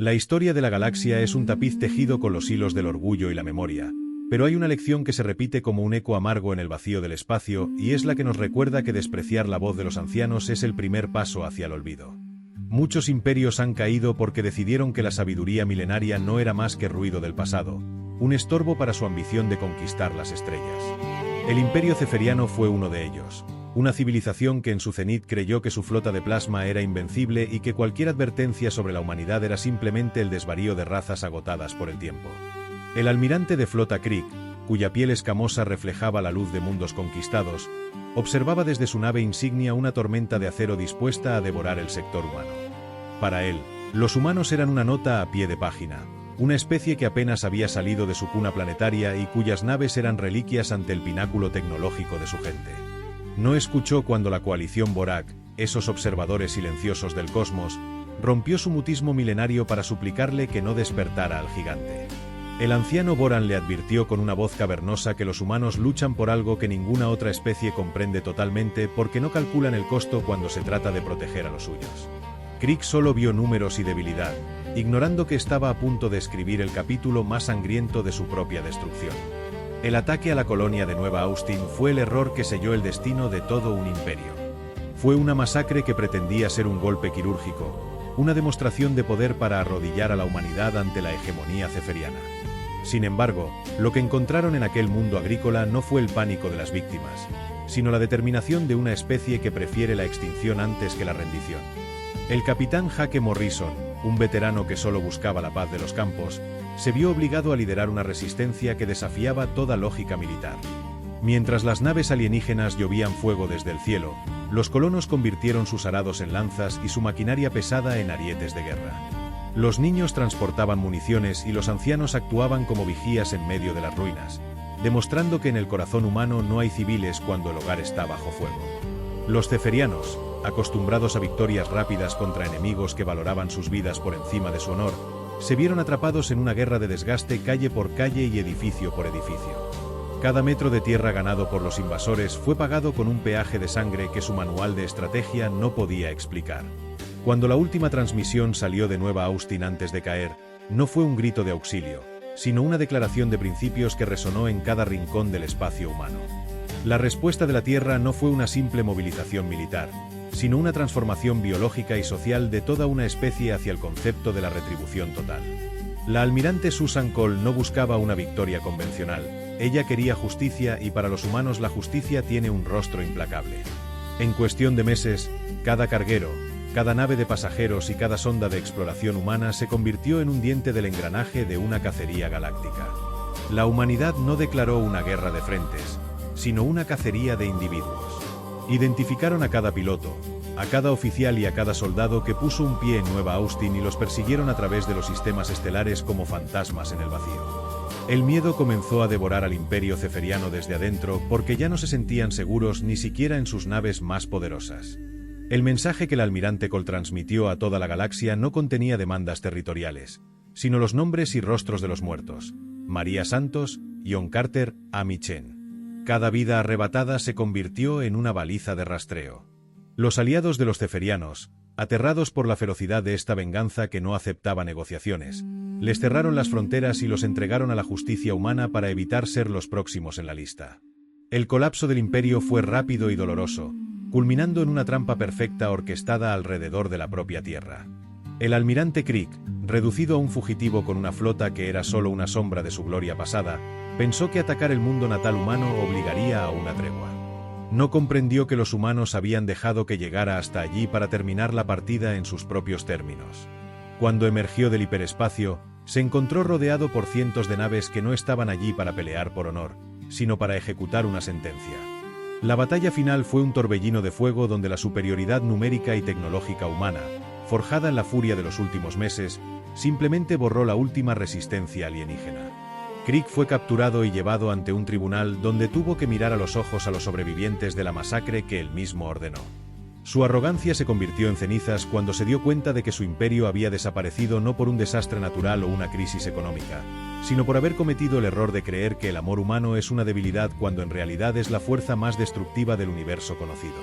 La historia de la galaxia es un tapiz tejido con los hilos del orgullo y la memoria, pero hay una lección que se repite como un eco amargo en el vacío del espacio, y es la que nos recuerda que despreciar la voz de los ancianos es el primer paso hacia el olvido. Muchos imperios han caído porque decidieron que la sabiduría milenaria no era más que ruido del pasado, un estorbo para su ambición de conquistar las estrellas. El Imperio Ceferiano fue uno de ellos. Una civilización que en su cenit creyó que su flota de plasma era invencible y que cualquier advertencia sobre la humanidad era simplemente el desvarío de razas agotadas por el tiempo. El almirante de flota Krieg, cuya piel escamosa reflejaba la luz de mundos conquistados, observaba desde su nave insignia una tormenta de acero dispuesta a devorar el sector humano. Para él, los humanos eran una nota a pie de página, una especie que apenas había salido de su cuna planetaria y cuyas naves eran reliquias ante el pináculo tecnológico de su gente. No escuchó cuando la coalición Borak, esos observadores silenciosos del cosmos, rompió su mutismo milenario para suplicarle que no despertara al gigante. El anciano Boran le advirtió con una voz cavernosa que los humanos luchan por algo que ninguna otra especie comprende totalmente porque no calculan el costo cuando se trata de proteger a los suyos. Krieg solo vio números y debilidad, ignorando que estaba a punto de escribir el capítulo más sangriento de su propia destrucción. El ataque a la colonia de Nueva Austin fue el error que selló el destino de todo un imperio. Fue una masacre que pretendía ser un golpe quirúrgico, una demostración de poder para arrodillar a la humanidad ante la hegemonía ceferiana. Sin embargo, lo que encontraron en aquel mundo agrícola no fue el pánico de las víctimas, sino la determinación de una especie que prefiere la extinción antes que la rendición. El capitán Jake Morrison, un veterano que solo buscaba la paz de los campos, se vio obligado a liderar una resistencia que desafiaba toda lógica militar. Mientras las naves alienígenas llovían fuego desde el cielo, los colonos convirtieron sus arados en lanzas y su maquinaria pesada en arietes de guerra. Los niños transportaban municiones y los ancianos actuaban como vigías en medio de las ruinas, demostrando que en el corazón humano no hay civiles cuando el hogar está bajo fuego. Los ceferianos, acostumbrados a victorias rápidas contra enemigos que valoraban sus vidas por encima de su honor, se vieron atrapados en una guerra de desgaste calle por calle y edificio por edificio. Cada metro de tierra ganado por los invasores fue pagado con un peaje de sangre que su manual de estrategia no podía explicar. Cuando la última transmisión salió de Nueva Austin antes de caer, no fue un grito de auxilio, sino una declaración de principios que resonó en cada rincón del espacio humano. La respuesta de la Tierra no fue una simple movilización militar, sino una transformación biológica y social de toda una especie hacia el concepto de la retribución total. La almirante Susan Cole no buscaba una victoria convencional, ella quería justicia y para los humanos la justicia tiene un rostro implacable. En cuestión de meses, cada carguero, cada nave de pasajeros y cada sonda de exploración humana se convirtió en un diente del engranaje de una cacería galáctica. La humanidad no declaró una guerra de frentes, sino una cacería de individuos. Identificaron a cada piloto, a cada oficial y a cada soldado que puso un pie en Nueva Austin y los persiguieron a través de los sistemas estelares como fantasmas en el vacío. El miedo comenzó a devorar al imperio ceferiano desde adentro porque ya no se sentían seguros ni siquiera en sus naves más poderosas. El mensaje que el almirante Cole transmitió a toda la galaxia no contenía demandas territoriales, sino los nombres y rostros de los muertos: María Santos, John Carter, Amy Chen. Cada vida arrebatada se convirtió en una baliza de rastreo. Los aliados de los ceferianos, aterrados por la ferocidad de esta venganza que no aceptaba negociaciones, les cerraron las fronteras y los entregaron a la justicia humana para evitar ser los próximos en la lista. El colapso del imperio fue rápido y doloroso, culminando en una trampa perfecta orquestada alrededor de la propia Tierra. El almirante Krieg, reducido a un fugitivo con una flota que era solo una sombra de su gloria pasada, pensó que atacar el mundo natal humano obligaría a una tregua. No comprendió que los humanos habían dejado que llegara hasta allí para terminar la partida en sus propios términos. Cuando emergió del hiperespacio, se encontró rodeado por cientos de naves que no estaban allí para pelear por honor, sino para ejecutar una sentencia. La batalla final fue un torbellino de fuego donde la superioridad numérica y tecnológica humana, forjada en la furia de los últimos meses, simplemente borró la última resistencia alienígena. Krieg fue capturado y llevado ante un tribunal donde tuvo que mirar a los ojos a los sobrevivientes de la masacre que él mismo ordenó. Su arrogancia se convirtió en cenizas cuando se dio cuenta de que su imperio había desaparecido no por un desastre natural o una crisis económica, sino por haber cometido el error de creer que el amor humano es una debilidad cuando en realidad es la fuerza más destructiva del universo conocido.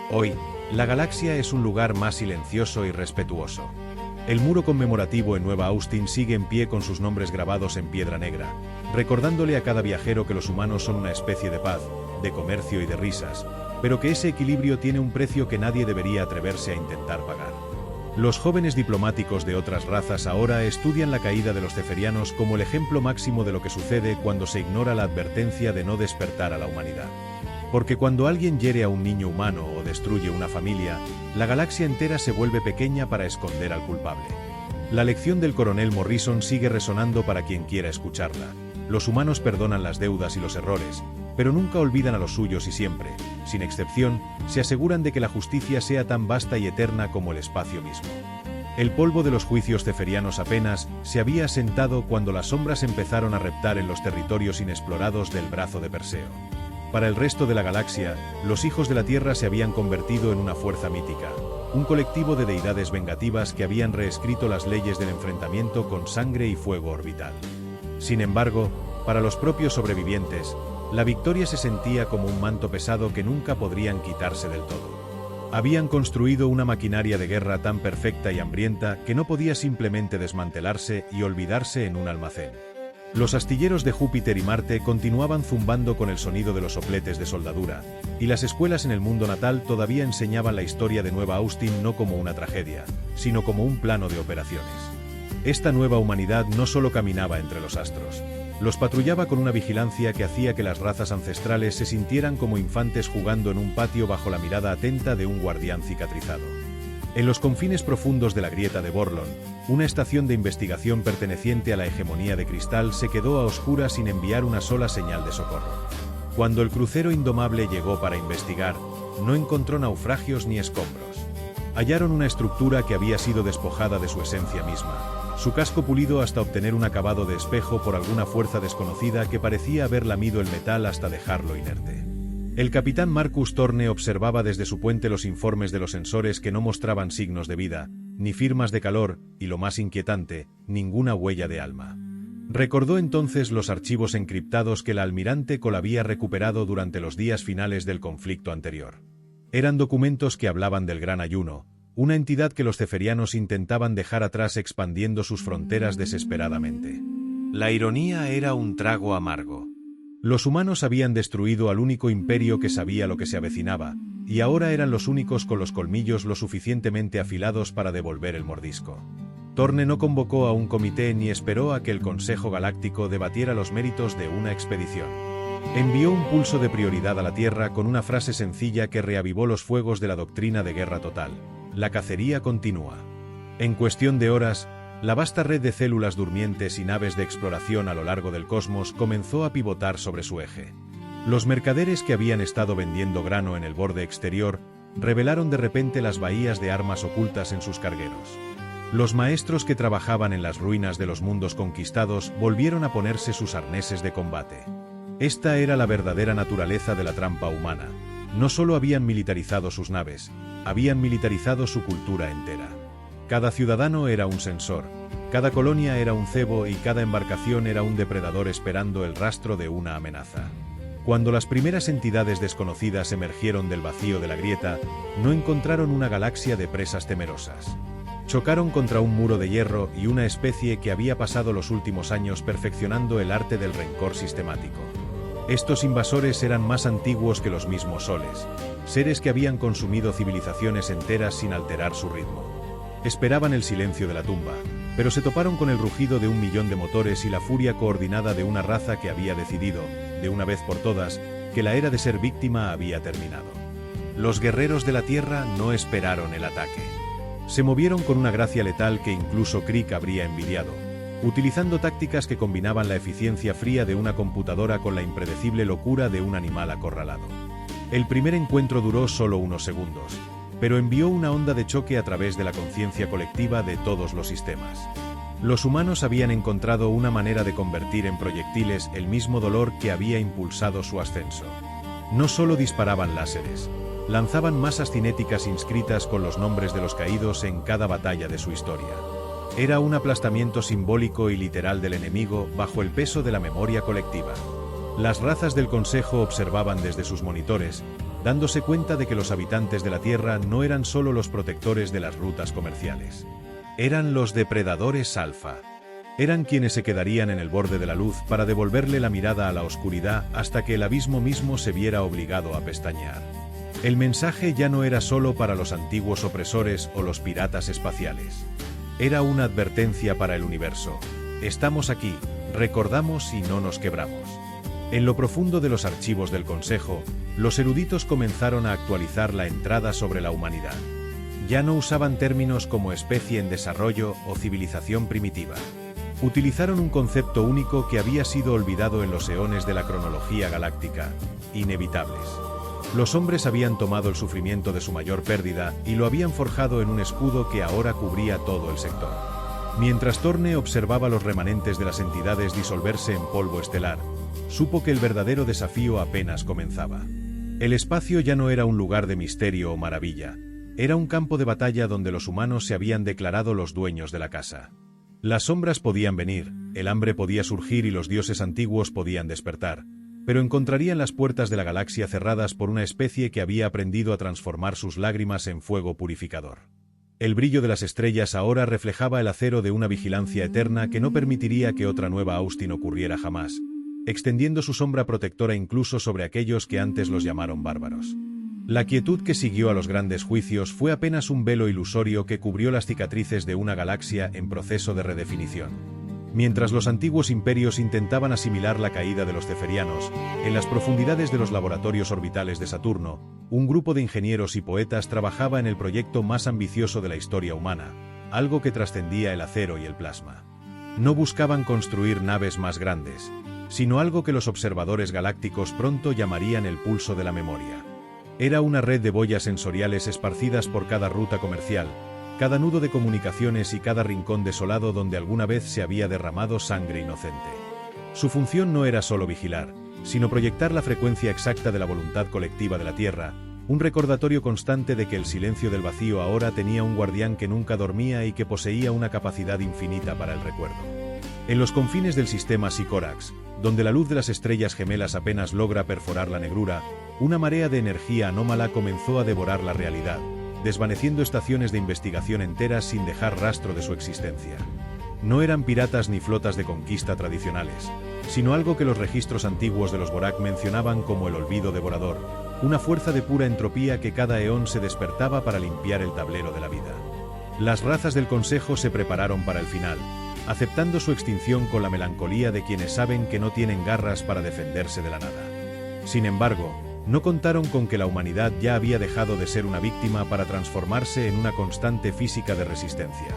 Hoy, la galaxia es un lugar más silencioso y respetuoso. El muro conmemorativo en Nueva Austin sigue en pie con sus nombres grabados en piedra negra, recordándole a cada viajero que los humanos son una especie de paz, de comercio y de risas, pero que ese equilibrio tiene un precio que nadie debería atreverse a intentar pagar. Los jóvenes diplomáticos de otras razas ahora estudian la caída de los ceferianos como el ejemplo máximo de lo que sucede cuando se ignora la advertencia de no despertar a la humanidad. Porque cuando alguien hiere a un niño humano o destruye una familia, la galaxia entera se vuelve pequeña para esconder al culpable. La lección del coronel Morrison sigue resonando para quien quiera escucharla. Los humanos perdonan las deudas y los errores, pero nunca olvidan a los suyos y siempre, sin excepción, se aseguran de que la justicia sea tan vasta y eterna como el espacio mismo. El polvo de los juicios ceferianos apenas se había asentado cuando las sombras empezaron a reptar en los territorios inexplorados del brazo de Perseo. Para el resto de la galaxia, los hijos de la Tierra se habían convertido en una fuerza mítica, un colectivo de deidades vengativas que habían reescrito las leyes del enfrentamiento con sangre y fuego orbital. Sin embargo, para los propios sobrevivientes, la victoria se sentía como un manto pesado que nunca podrían quitarse del todo. Habían construido una maquinaria de guerra tan perfecta y hambrienta que no podía simplemente desmantelarse y olvidarse en un almacén. Los astilleros de Júpiter y Marte continuaban zumbando con el sonido de los sopletes de soldadura, y las escuelas en el mundo natal todavía enseñaban la historia de Nueva Austin no como una tragedia, sino como un plano de operaciones. Esta nueva humanidad no solo caminaba entre los astros, los patrullaba con una vigilancia que hacía que las razas ancestrales se sintieran como infantes jugando en un patio bajo la mirada atenta de un guardián cicatrizado. En los confines profundos de la grieta de Borlon, una estación de investigación perteneciente a la hegemonía de cristal se quedó a oscuras sin enviar una sola señal de socorro. Cuando el crucero indomable llegó para investigar, no encontró naufragios ni escombros. Hallaron una estructura que había sido despojada de su esencia misma, su casco pulido hasta obtener un acabado de espejo por alguna fuerza desconocida que parecía haber lamido el metal hasta dejarlo inerte. El capitán Marcus Thorne observaba desde su puente los informes de los sensores que no mostraban signos de vida, ni firmas de calor, y lo más inquietante, ninguna huella de alma. Recordó entonces los archivos encriptados que el almirante Cole había recuperado durante los días finales del conflicto anterior. Eran documentos que hablaban del Gran Ayuno, una entidad que los ceferianos intentaban dejar atrás expandiendo sus fronteras desesperadamente. La ironía era un trago amargo. Los humanos habían destruido al único imperio que sabía lo que se avecinaba, y ahora eran los únicos con los colmillos lo suficientemente afilados para devolver el mordisco. Thorne no convocó a un comité ni esperó a que el Consejo Galáctico debatiera los méritos de una expedición. Envió un pulso de prioridad a la Tierra con una frase sencilla que reavivó los fuegos de la doctrina de guerra total: la cacería continúa. En cuestión de horas, la vasta red de células durmientes y naves de exploración a lo largo del cosmos comenzó a pivotar sobre su eje. Los mercaderes que habían estado vendiendo grano en el borde exterior revelaron de repente las bahías de armas ocultas en sus cargueros. Los maestros que trabajaban en las ruinas de los mundos conquistados volvieron a ponerse sus arneses de combate. Esta era la verdadera naturaleza de la trampa humana. No solo habían militarizado sus naves, habían militarizado su cultura entera. Cada ciudadano era un sensor, cada colonia era un cebo y cada embarcación era un depredador esperando el rastro de una amenaza. Cuando las primeras entidades desconocidas emergieron del vacío de la grieta, no encontraron una galaxia de presas temerosas. Chocaron contra un muro de hierro y una especie que había pasado los últimos años perfeccionando el arte del rencor sistemático. Estos invasores eran más antiguos que los mismos soles, seres que habían consumido civilizaciones enteras sin alterar su ritmo. Esperaban el silencio de la tumba, pero se toparon con el rugido de 1.000.000 de motores y la furia coordinada de una raza que había decidido, de una vez por todas, que la era de ser víctima había terminado. Los guerreros de la Tierra no esperaron el ataque. Se movieron con una gracia letal que incluso Crick habría envidiado, utilizando tácticas que combinaban la eficiencia fría de una computadora con la impredecible locura de un animal acorralado. El primer encuentro duró solo unos segundos, pero envió una onda de choque a través de la conciencia colectiva de todos los sistemas. Los humanos habían encontrado una manera de convertir en proyectiles el mismo dolor que había impulsado su ascenso. No solo disparaban láseres, lanzaban masas cinéticas inscritas con los nombres de los caídos en cada batalla de su historia. Era un aplastamiento simbólico y literal del enemigo bajo el peso de la memoria colectiva. Las razas del Consejo observaban desde sus monitores, dándose cuenta de que los habitantes de la Tierra no eran solo los protectores de las rutas comerciales. Eran los depredadores alfa. Eran quienes se quedarían en el borde de la luz para devolverle la mirada a la oscuridad hasta que el abismo mismo se viera obligado a pestañear. El mensaje ya no era solo para los antiguos opresores o los piratas espaciales. Era una advertencia para el universo. Estamos aquí, recordamos y no nos quebramos. En lo profundo de los archivos del Consejo, los eruditos comenzaron a actualizar la entrada sobre la humanidad. Ya no usaban términos como especie en desarrollo o civilización primitiva. Utilizaron un concepto único que había sido olvidado en los eones de la cronología galáctica: inevitables. Los hombres habían tomado el sufrimiento de su mayor pérdida y lo habían forjado en un escudo que ahora cubría todo el sector. Mientras Thorne observaba los remanentes de las entidades disolverse en polvo estelar, supo que el verdadero desafío apenas comenzaba. El espacio ya no era un lugar de misterio o maravilla, era un campo de batalla donde los humanos se habían declarado los dueños de la casa. Las sombras podían venir, el hambre podía surgir y los dioses antiguos podían despertar, pero encontrarían las puertas de la galaxia cerradas por una especie que había aprendido a transformar sus lágrimas en fuego purificador. El brillo de las estrellas ahora reflejaba el acero de una vigilancia eterna que no permitiría que otra nueva Austin ocurriera jamás, extendiendo su sombra protectora incluso sobre aquellos que antes los llamaron bárbaros. La quietud que siguió a los grandes juicios fue apenas un velo ilusorio que cubrió las cicatrices de una galaxia en proceso de redefinición. Mientras los antiguos imperios intentaban asimilar la caída de los ceferianos, en las profundidades de los laboratorios orbitales de Saturno, un grupo de ingenieros y poetas trabajaba en el proyecto más ambicioso de la historia humana, algo que trascendía el acero y el plasma. No buscaban construir naves más grandes, sino algo que los observadores galácticos pronto llamarían el pulso de la memoria. Era una red de boyas sensoriales esparcidas por cada ruta comercial, cada nudo de comunicaciones y cada rincón desolado donde alguna vez se había derramado sangre inocente. Su función no era solo vigilar, sino proyectar la frecuencia exacta de la voluntad colectiva de la Tierra, un recordatorio constante de que el silencio del vacío ahora tenía un guardián que nunca dormía y que poseía una capacidad infinita para el recuerdo. En los confines del sistema Sycorax, donde la luz de las estrellas gemelas apenas logra perforar la negrura, una marea de energía anómala comenzó a devorar la realidad, desvaneciendo estaciones de investigación enteras sin dejar rastro de su existencia. No eran piratas ni flotas de conquista tradicionales, sino algo que los registros antiguos de los Vorak mencionaban como el olvido devorador, una fuerza de pura entropía que cada eón se despertaba para limpiar el tablero de la vida. Las razas del Consejo se prepararon para el final, aceptando su extinción con la melancolía de quienes saben que no tienen garras para defenderse de la nada. Sin embargo, no contaron con que la humanidad ya había dejado de ser una víctima para transformarse en una constante física de resistencia.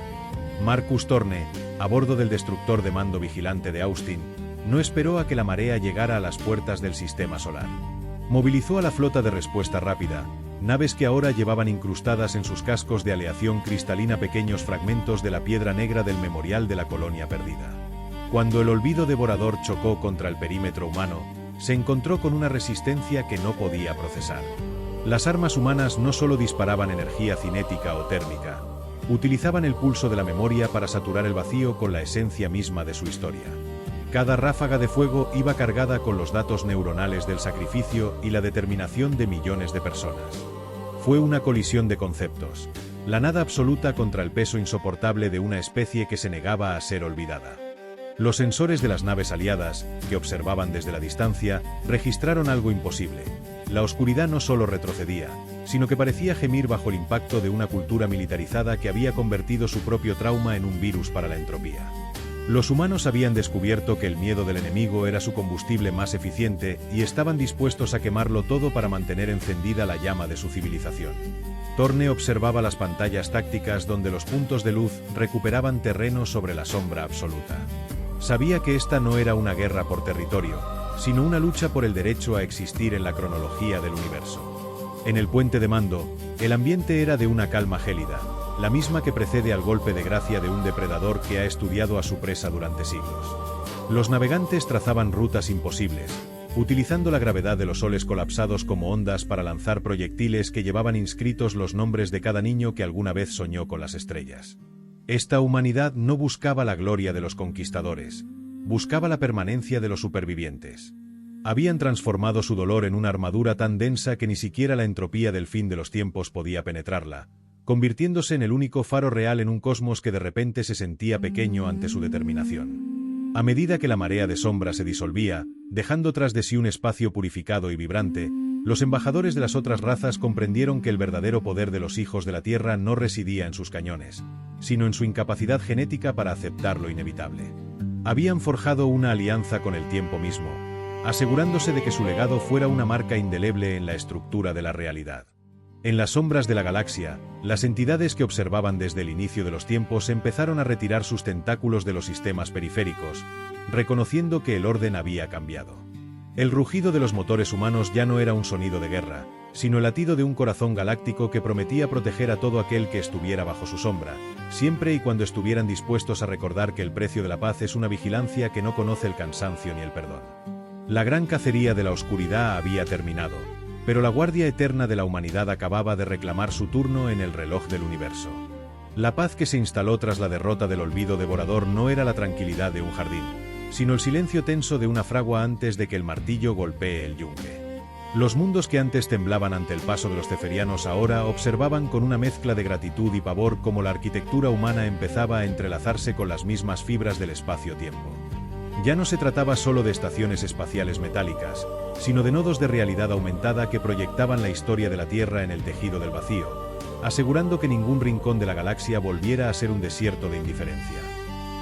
Marcus Thorne, a bordo del destructor de mando vigilante de Austin, no esperó a que la marea llegara a las puertas del sistema solar. Movilizó a la flota de respuesta rápida, naves que ahora llevaban incrustadas en sus cascos de aleación cristalina pequeños fragmentos de la piedra negra del memorial de la colonia perdida. Cuando el olvido devorador chocó contra el perímetro humano, se encontró con una resistencia que no podía procesar. Las armas humanas no solo disparaban energía cinética o térmica, utilizaban el pulso de la memoria para saturar el vacío con la esencia misma de su historia. Cada ráfaga de fuego iba cargada con los datos neuronales del sacrificio y la determinación de millones de personas. Fue una colisión de conceptos, la nada absoluta contra el peso insoportable de una especie que se negaba a ser olvidada. Los sensores de las naves aliadas, que observaban desde la distancia, registraron algo imposible. La oscuridad no solo retrocedía, sino que parecía gemir bajo el impacto de una cultura militarizada que había convertido su propio trauma en un virus para la entropía. Los humanos habían descubierto que el miedo del enemigo era su combustible más eficiente y estaban dispuestos a quemarlo todo para mantener encendida la llama de su civilización. Thorne observaba las pantallas tácticas donde los puntos de luz recuperaban terreno sobre la sombra absoluta. Sabía que esta no era una guerra por territorio, sino una lucha por el derecho a existir en la cronología del universo. En el puente de mando, el ambiente era de una calma gélida, la misma que precede al golpe de gracia de un depredador que ha estudiado a su presa durante siglos. Los navegantes trazaban rutas imposibles, utilizando la gravedad de los soles colapsados como ondas para lanzar proyectiles que llevaban inscritos los nombres de cada niño que alguna vez soñó con las estrellas. Esta humanidad no buscaba la gloria de los conquistadores, buscaba la permanencia de los supervivientes. Habían transformado su dolor en una armadura tan densa que ni siquiera la entropía del fin de los tiempos podía penetrarla, convirtiéndose en el único faro real en un cosmos que de repente se sentía pequeño ante su determinación. A medida que la marea de sombra se disolvía, dejando tras de sí un espacio purificado y vibrante, los embajadores de las otras razas comprendieron que el verdadero poder de los hijos de la Tierra no residía en sus cañones, sino en su incapacidad genética para aceptar lo inevitable. Habían forjado una alianza con el tiempo mismo, asegurándose de que su legado fuera una marca indeleble en la estructura de la realidad. En las sombras de la galaxia, las entidades que observaban desde el inicio de los tiempos empezaron a retirar sus tentáculos de los sistemas periféricos, reconociendo que el orden había cambiado. El rugido de los motores humanos ya no era un sonido de guerra, sino el latido de un corazón galáctico que prometía proteger a todo aquel que estuviera bajo su sombra, siempre y cuando estuvieran dispuestos a recordar que el precio de la paz es una vigilancia que no conoce el cansancio ni el perdón. La gran cacería de la oscuridad había terminado, pero la guardia eterna de la humanidad acababa de reclamar su turno en el reloj del universo. La paz que se instaló tras la derrota del olvido devorador no era la tranquilidad de un jardín, sino el silencio tenso de una fragua antes de que el martillo golpee el yunque. Los mundos que antes temblaban ante el paso de los ceferianos ahora observaban con una mezcla de gratitud y pavor cómo la arquitectura humana empezaba a entrelazarse con las mismas fibras del espacio-tiempo. Ya no se trataba solo de estaciones espaciales metálicas, sino de nodos de realidad aumentada que proyectaban la historia de la Tierra en el tejido del vacío, asegurando que ningún rincón de la galaxia volviera a ser un desierto de indiferencia.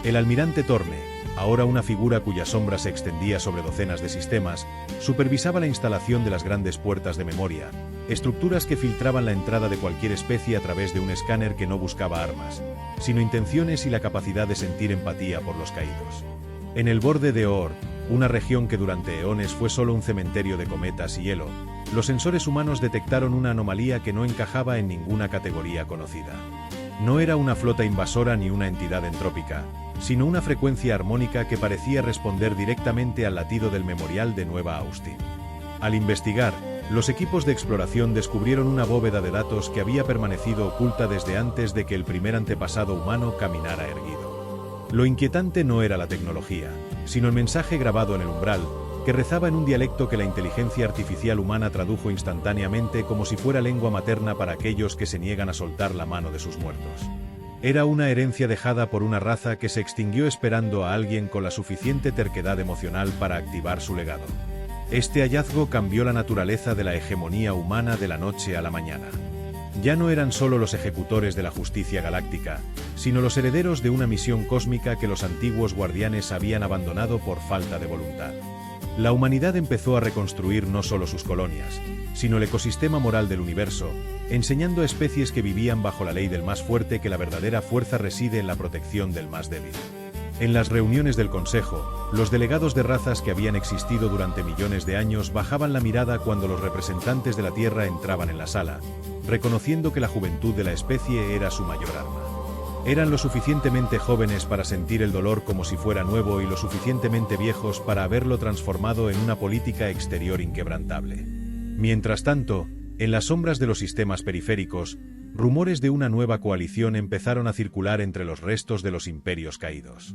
El almirante Torne, ahora una figura cuya sombra se extendía sobre docenas de sistemas, supervisaba la instalación de las grandes puertas de memoria, estructuras que filtraban la entrada de cualquier especie a través de un escáner que no buscaba armas, sino intenciones y la capacidad de sentir empatía por los caídos. En el borde de Oort, una región que durante eones fue solo un cementerio de cometas y hielo, los sensores humanos detectaron una anomalía que no encajaba en ninguna categoría conocida. No era una flota invasora ni una entidad entrópica, sino una frecuencia armónica que parecía responder directamente al latido del memorial de Nueva Austin. Al investigar, los equipos de exploración descubrieron una bóveda de datos que había permanecido oculta desde antes de que el primer antepasado humano caminara erguido. Lo inquietante no era la tecnología, sino el mensaje grabado en el umbral, que rezaba en un dialecto que la inteligencia artificial humana tradujo instantáneamente como si fuera lengua materna para aquellos que se niegan a soltar la mano de sus muertos. Era una herencia dejada por una raza que se extinguió esperando a alguien con la suficiente terquedad emocional para activar su legado. Este hallazgo cambió la naturaleza de la hegemonía humana de la noche a la mañana. Ya no eran solo los ejecutores de la justicia galáctica, sino los herederos de una misión cósmica que los antiguos guardianes habían abandonado por falta de voluntad. La humanidad empezó a reconstruir no solo sus colonias, sino el ecosistema moral del universo, enseñando a especies que vivían bajo la ley del más fuerte que la verdadera fuerza reside en la protección del más débil. En las reuniones del Consejo, los delegados de razas que habían existido durante millones de años bajaban la mirada cuando los representantes de la Tierra entraban en la sala, reconociendo que la juventud de la especie era su mayor arma. Eran lo suficientemente jóvenes para sentir el dolor como si fuera nuevo y lo suficientemente viejos para haberlo transformado en una política exterior inquebrantable. Mientras tanto, en las sombras de los sistemas periféricos, rumores de una nueva coalición empezaron a circular entre los restos de los imperios caídos.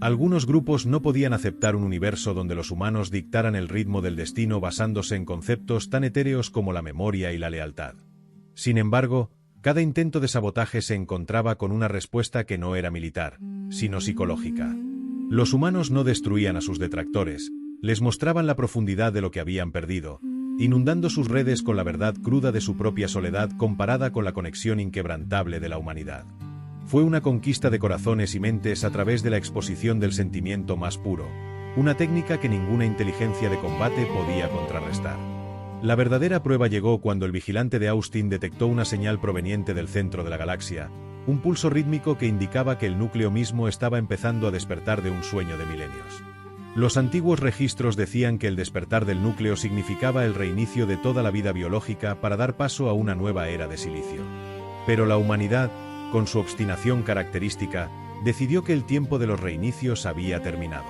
Algunos grupos no podían aceptar un universo donde los humanos dictaran el ritmo del destino basándose en conceptos tan etéreos como la memoria y la lealtad. Sin embargo, cada intento de sabotaje se encontraba con una respuesta que no era militar, sino psicológica. Los humanos no destruían a sus detractores, les mostraban la profundidad de lo que habían perdido, inundando sus redes con la verdad cruda de su propia soledad comparada con la conexión inquebrantable de la humanidad. Fue una conquista de corazones y mentes a través de la exposición del sentimiento más puro, una técnica que ninguna inteligencia de combate podía contrarrestar. La verdadera prueba llegó cuando el vigilante de Austin detectó una señal proveniente del centro de la galaxia, un pulso rítmico que indicaba que el núcleo mismo estaba empezando a despertar de un sueño de milenios. Los antiguos registros decían que el despertar del núcleo significaba el reinicio de toda la vida biológica para dar paso a una nueva era de silicio. Pero la humanidad, con su obstinación característica, decidió que el tiempo de los reinicios había terminado.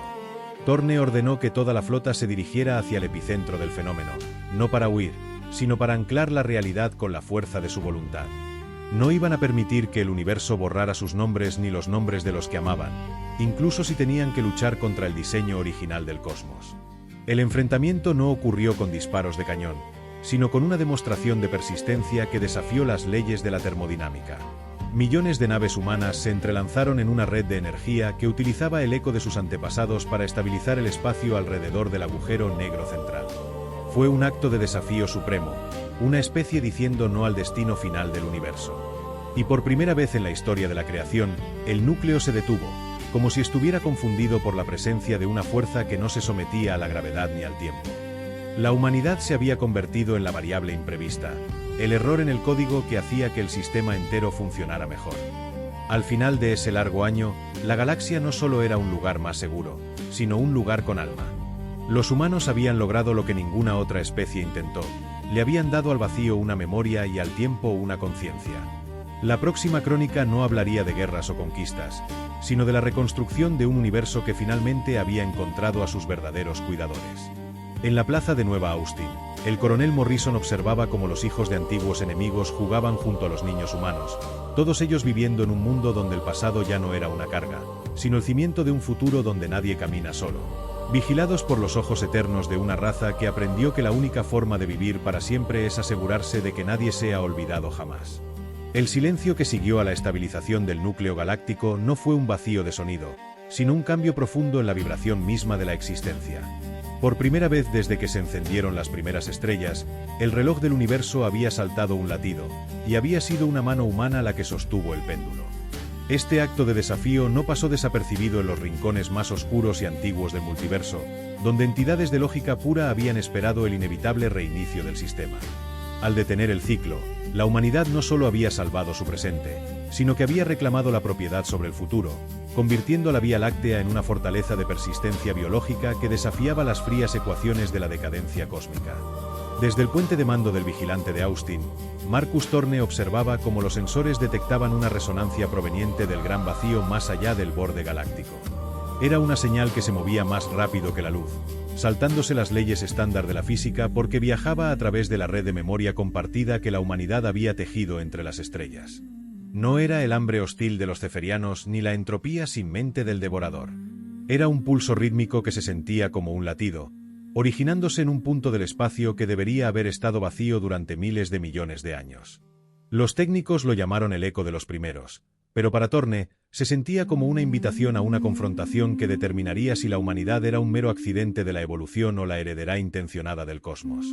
Torne ordenó que toda la flota se dirigiera hacia el epicentro del fenómeno, no para huir, sino para anclar la realidad con la fuerza de su voluntad. No iban a permitir que el universo borrara sus nombres ni los nombres de los que amaban, incluso si tenían que luchar contra el diseño original del cosmos. El enfrentamiento no ocurrió con disparos de cañón, sino con una demostración de persistencia que desafió las leyes de la termodinámica. Millones de naves humanas se entrelazaron en una red de energía que utilizaba el eco de sus antepasados para estabilizar el espacio alrededor del agujero negro central. Fue un acto de desafío supremo, una especie diciendo no al destino final del universo. Y por primera vez en la historia de la creación, el núcleo se detuvo, como si estuviera confundido por la presencia de una fuerza que no se sometía a la gravedad ni al tiempo. La humanidad se había convertido en la variable imprevista, el error en el código que hacía que el sistema entero funcionara mejor. Al final de ese largo año, la galaxia no solo era un lugar más seguro, sino un lugar con alma. Los humanos habían logrado lo que ninguna otra especie intentó, le habían dado al vacío una memoria y al tiempo una conciencia. La próxima crónica no hablaría de guerras o conquistas, sino de la reconstrucción de un universo que finalmente había encontrado a sus verdaderos cuidadores. En la plaza de Nueva Austin, el coronel Morrison observaba cómo los hijos de antiguos enemigos jugaban junto a los niños humanos, todos ellos viviendo en un mundo donde el pasado ya no era una carga, sino el cimiento de un futuro donde nadie camina solo. Vigilados por los ojos eternos de una raza que aprendió que la única forma de vivir para siempre es asegurarse de que nadie sea olvidado jamás. El silencio que siguió a la estabilización del núcleo galáctico no fue un vacío de sonido, sino un cambio profundo en la vibración misma de la existencia. Por primera vez desde que se encendieron las primeras estrellas, el reloj del universo había saltado un latido, y había sido una mano humana la que sostuvo el péndulo. Este acto de desafío no pasó desapercibido en los rincones más oscuros y antiguos del multiverso, donde entidades de lógica pura habían esperado el inevitable reinicio del sistema. Al detener el ciclo, la humanidad no solo había salvado su presente, sino que había reclamado la propiedad sobre el futuro, convirtiendo a la Vía Láctea en una fortaleza de persistencia biológica que desafiaba las frías ecuaciones de la decadencia cósmica. Desde el puente de mando del vigilante de Austin, Marcus Thorne observaba cómo los sensores detectaban una resonancia proveniente del gran vacío más allá del borde galáctico. Era una señal que se movía más rápido que la luz, saltándose las leyes estándar de la física porque viajaba a través de la red de memoria compartida que la humanidad había tejido entre las estrellas. No era el hambre hostil de los ceferianos ni la entropía sin mente del devorador. Era un pulso rítmico que se sentía como un latido, originándose en un punto del espacio que debería haber estado vacío durante miles de millones de años. Los técnicos lo llamaron el eco de los primeros, pero para Thorne se sentía como una invitación a una confrontación que determinaría si la humanidad era un mero accidente de la evolución o la heredera intencionada del cosmos.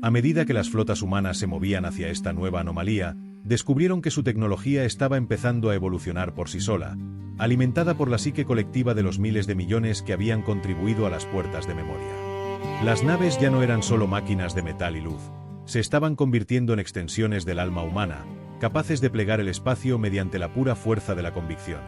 A medida que las flotas humanas se movían hacia esta nueva anomalía, descubrieron que su tecnología estaba empezando a evolucionar por sí sola, alimentada por la psique colectiva de los miles de millones que habían contribuido a las puertas de memoria. Las naves ya no eran solo máquinas de metal y luz, se estaban convirtiendo en extensiones del alma humana, capaces de plegar el espacio mediante la pura fuerza de la convicción.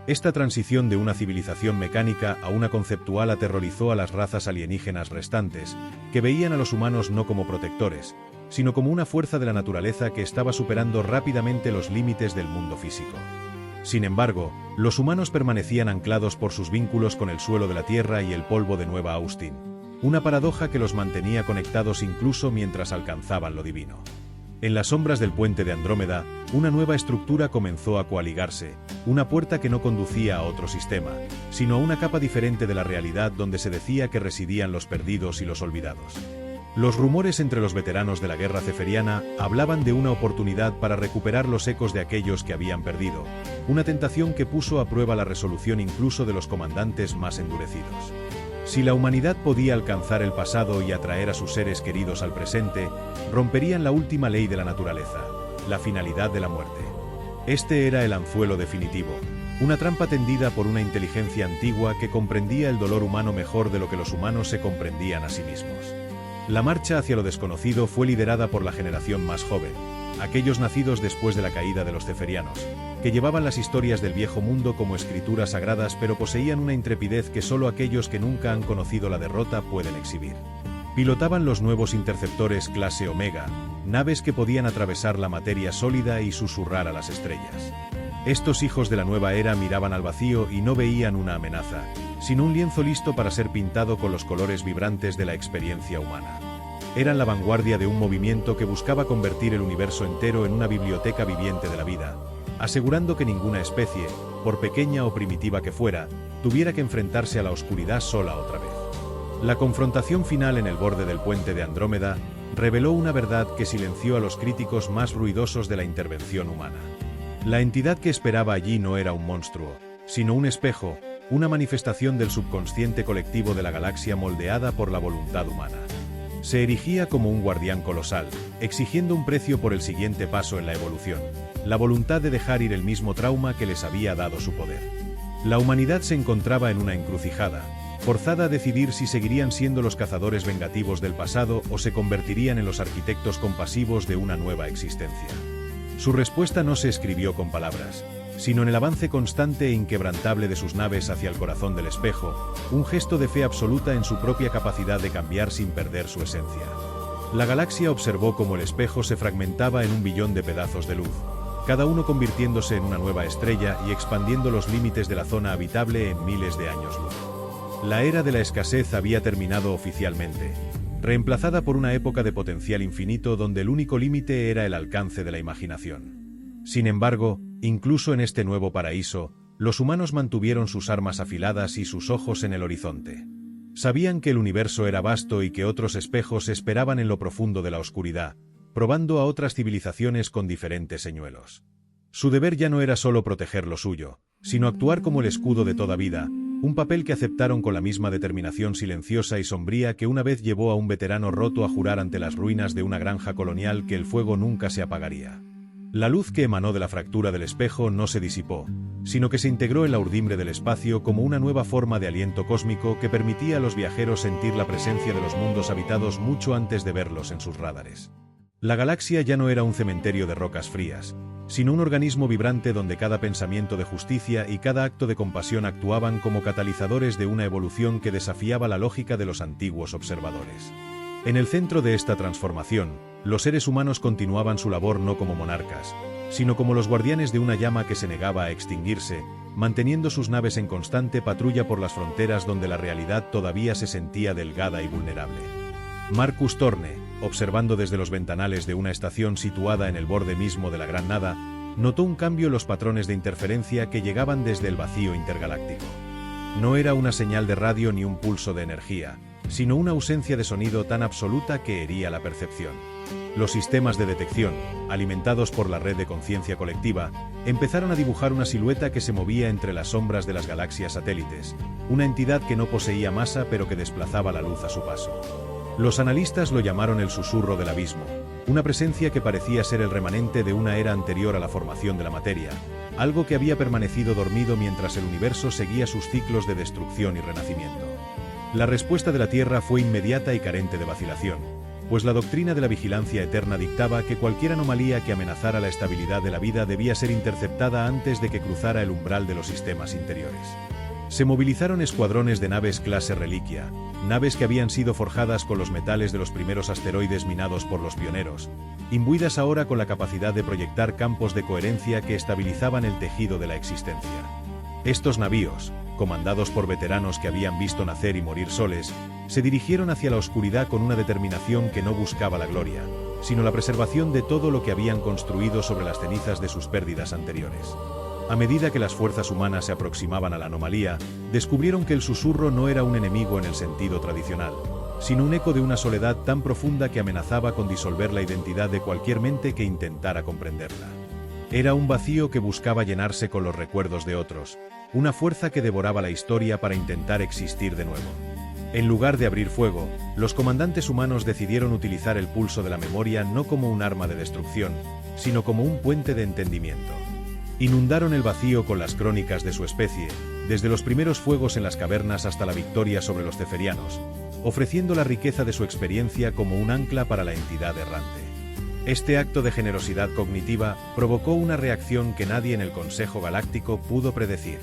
Esta transición de una civilización mecánica a una conceptual aterrorizó a las razas alienígenas restantes, que veían a los humanos no como protectores, sino como una fuerza de la naturaleza que estaba superando rápidamente los límites del mundo físico. Sin embargo, los humanos permanecían anclados por sus vínculos con el suelo de la Tierra y el polvo de Nueva Austin, una paradoja que los mantenía conectados incluso mientras alcanzaban lo divino. En las sombras del puente de Andrómeda, una nueva estructura comenzó a coaligarse, una puerta que no conducía a otro sistema, sino a una capa diferente de la realidad donde se decía que residían los perdidos y los olvidados. Los rumores entre los veteranos de la guerra ceferiana hablaban de una oportunidad para recuperar los ecos de aquellos que habían perdido, una tentación que puso a prueba la resolución incluso de los comandantes más endurecidos. Si la humanidad podía alcanzar el pasado y atraer a sus seres queridos al presente, romperían la última ley de la naturaleza, la finalidad de la muerte. Este era el anzuelo definitivo, una trampa tendida por una inteligencia antigua que comprendía el dolor humano mejor de lo que los humanos se comprendían a sí mismos. La marcha hacia lo desconocido fue liderada por la generación más joven, aquellos nacidos después de la caída de los ceferianos, que llevaban las historias del viejo mundo como escrituras sagradas pero poseían una intrepidez que solo aquellos que nunca han conocido la derrota pueden exhibir. Pilotaban los nuevos interceptores clase Omega, naves que podían atravesar la materia sólida y susurrar a las estrellas. Estos hijos de la nueva era miraban al vacío y no veían una amenaza, sino un lienzo listo para ser pintado con los colores vibrantes de la experiencia humana. Eran la vanguardia de un movimiento que buscaba convertir el universo entero en una biblioteca viviente de la vida, asegurando que ninguna especie, por pequeña o primitiva que fuera, tuviera que enfrentarse a la oscuridad sola otra vez. La confrontación final en el borde del puente de Andrómeda reveló una verdad que silenció a los críticos más ruidosos de la intervención humana. La entidad que esperaba allí no era un monstruo, sino un espejo, una manifestación del subconsciente colectivo de la galaxia moldeada por la voluntad humana. Se erigía como un guardián colosal, exigiendo un precio por el siguiente paso en la evolución, la voluntad de dejar ir el mismo trauma que les había dado su poder. La humanidad se encontraba en una encrucijada, forzada a decidir si seguirían siendo los cazadores vengativos del pasado o se convertirían en los arquitectos compasivos de una nueva existencia. Su respuesta no se escribió con palabras, sino en el avance constante e inquebrantable de sus naves hacia el corazón del espejo, un gesto de fe absoluta en su propia capacidad de cambiar sin perder su esencia. La galaxia observó cómo el espejo se fragmentaba en un billón de pedazos de luz, cada uno convirtiéndose en una nueva estrella y expandiendo los límites de la zona habitable en miles de años luz. La era de la escasez había terminado oficialmente, reemplazada por una época de potencial infinito donde el único límite era el alcance de la imaginación. Sin embargo, incluso en este nuevo paraíso, los humanos mantuvieron sus armas afiladas y sus ojos en el horizonte. Sabían que el universo era vasto y que otros espejos esperaban en lo profundo de la oscuridad, probando a otras civilizaciones con diferentes señuelos. Su deber ya no era solo proteger lo suyo, sino actuar como el escudo de toda vida, un papel que aceptaron con la misma determinación silenciosa y sombría que una vez llevó a un veterano roto a jurar ante las ruinas de una granja colonial que el fuego nunca se apagaría. La luz que emanó de la fractura del espejo no se disipó, sino que se integró en la urdimbre del espacio como una nueva forma de aliento cósmico que permitía a los viajeros sentir la presencia de los mundos habitados mucho antes de verlos en sus radares. La galaxia ya no era un cementerio de rocas frías, sino un organismo vibrante donde cada pensamiento de justicia y cada acto de compasión actuaban como catalizadores de una evolución que desafiaba la lógica de los antiguos observadores. En el centro de esta transformación, los seres humanos continuaban su labor no como monarcas, sino como los guardianes de una llama que se negaba a extinguirse, manteniendo sus naves en constante patrulla por las fronteras donde la realidad todavía se sentía delgada y vulnerable. Marcus Thorne, observando desde los ventanales de una estación situada en el borde mismo de la Gran Nada, notó un cambio en los patrones de interferencia que llegaban desde el vacío intergaláctico. No era una señal de radio ni un pulso de energía, sino una ausencia de sonido tan absoluta que hería la percepción. Los sistemas de detección, alimentados por la red de conciencia colectiva, empezaron a dibujar una silueta que se movía entre las sombras de las galaxias satélites, una entidad que no poseía masa pero que desplazaba la luz a su paso. Los analistas lo llamaron el susurro del abismo, una presencia que parecía ser el remanente de una era anterior a la formación de la materia, algo que había permanecido dormido mientras el universo seguía sus ciclos de destrucción y renacimiento. La respuesta de la Tierra fue inmediata y carente de vacilación, pues la doctrina de la vigilancia eterna dictaba que cualquier anomalía que amenazara la estabilidad de la vida debía ser interceptada antes de que cruzara el umbral de los sistemas interiores. Se movilizaron escuadrones de naves clase Reliquia, naves que habían sido forjadas con los metales de los primeros asteroides minados por los pioneros, imbuidas ahora con la capacidad de proyectar campos de coherencia que estabilizaban el tejido de la existencia. Estos navíos, comandados por veteranos que habían visto nacer y morir soles, se dirigieron hacia la oscuridad con una determinación que no buscaba la gloria, sino la preservación de todo lo que habían construido sobre las cenizas de sus pérdidas anteriores. A medida que las fuerzas humanas se aproximaban a la anomalía, descubrieron que el susurro no era un enemigo en el sentido tradicional, sino un eco de una soledad tan profunda que amenazaba con disolver la identidad de cualquier mente que intentara comprenderla. Era un vacío que buscaba llenarse con los recuerdos de otros, una fuerza que devoraba la historia para intentar existir de nuevo. En lugar de abrir fuego, los comandantes humanos decidieron utilizar el pulso de la memoria no como un arma de destrucción, sino como un puente de entendimiento. Inundaron el vacío con las crónicas de su especie, desde los primeros fuegos en las cavernas hasta la victoria sobre los ceferianos, ofreciendo la riqueza de su experiencia como un ancla para la entidad errante. Este acto de generosidad cognitiva provocó una reacción que nadie en el Consejo Galáctico pudo predecir.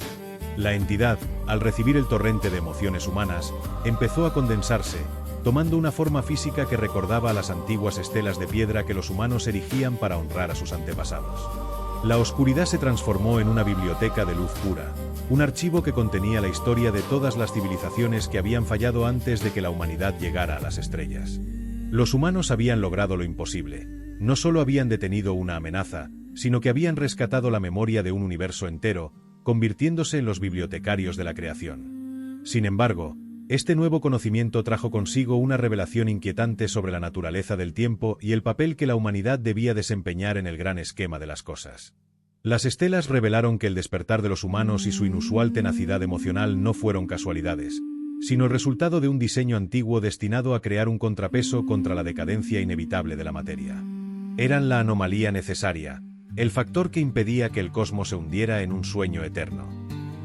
La entidad, al recibir el torrente de emociones humanas, empezó a condensarse, tomando una forma física que recordaba a las antiguas estelas de piedra que los humanos erigían para honrar a sus antepasados. La oscuridad se transformó en una biblioteca de luz pura, un archivo que contenía la historia de todas las civilizaciones que habían fallado antes de que la humanidad llegara a las estrellas. Los humanos habían logrado lo imposible. No solo habían detenido una amenaza, sino que habían rescatado la memoria de un universo entero, convirtiéndose en los bibliotecarios de la creación. Sin embargo, Este nuevo conocimiento trajo consigo una revelación inquietante sobre la naturaleza del tiempo y el papel que la humanidad debía desempeñar en el gran esquema de las cosas. Las estelas revelaron que el despertar de los humanos y su inusual tenacidad emocional no fueron casualidades, sino el resultado de un diseño antiguo destinado a crear un contrapeso contra la decadencia inevitable de la materia. Eran la anomalía necesaria, el factor que impedía que el cosmos se hundiera en un sueño eterno.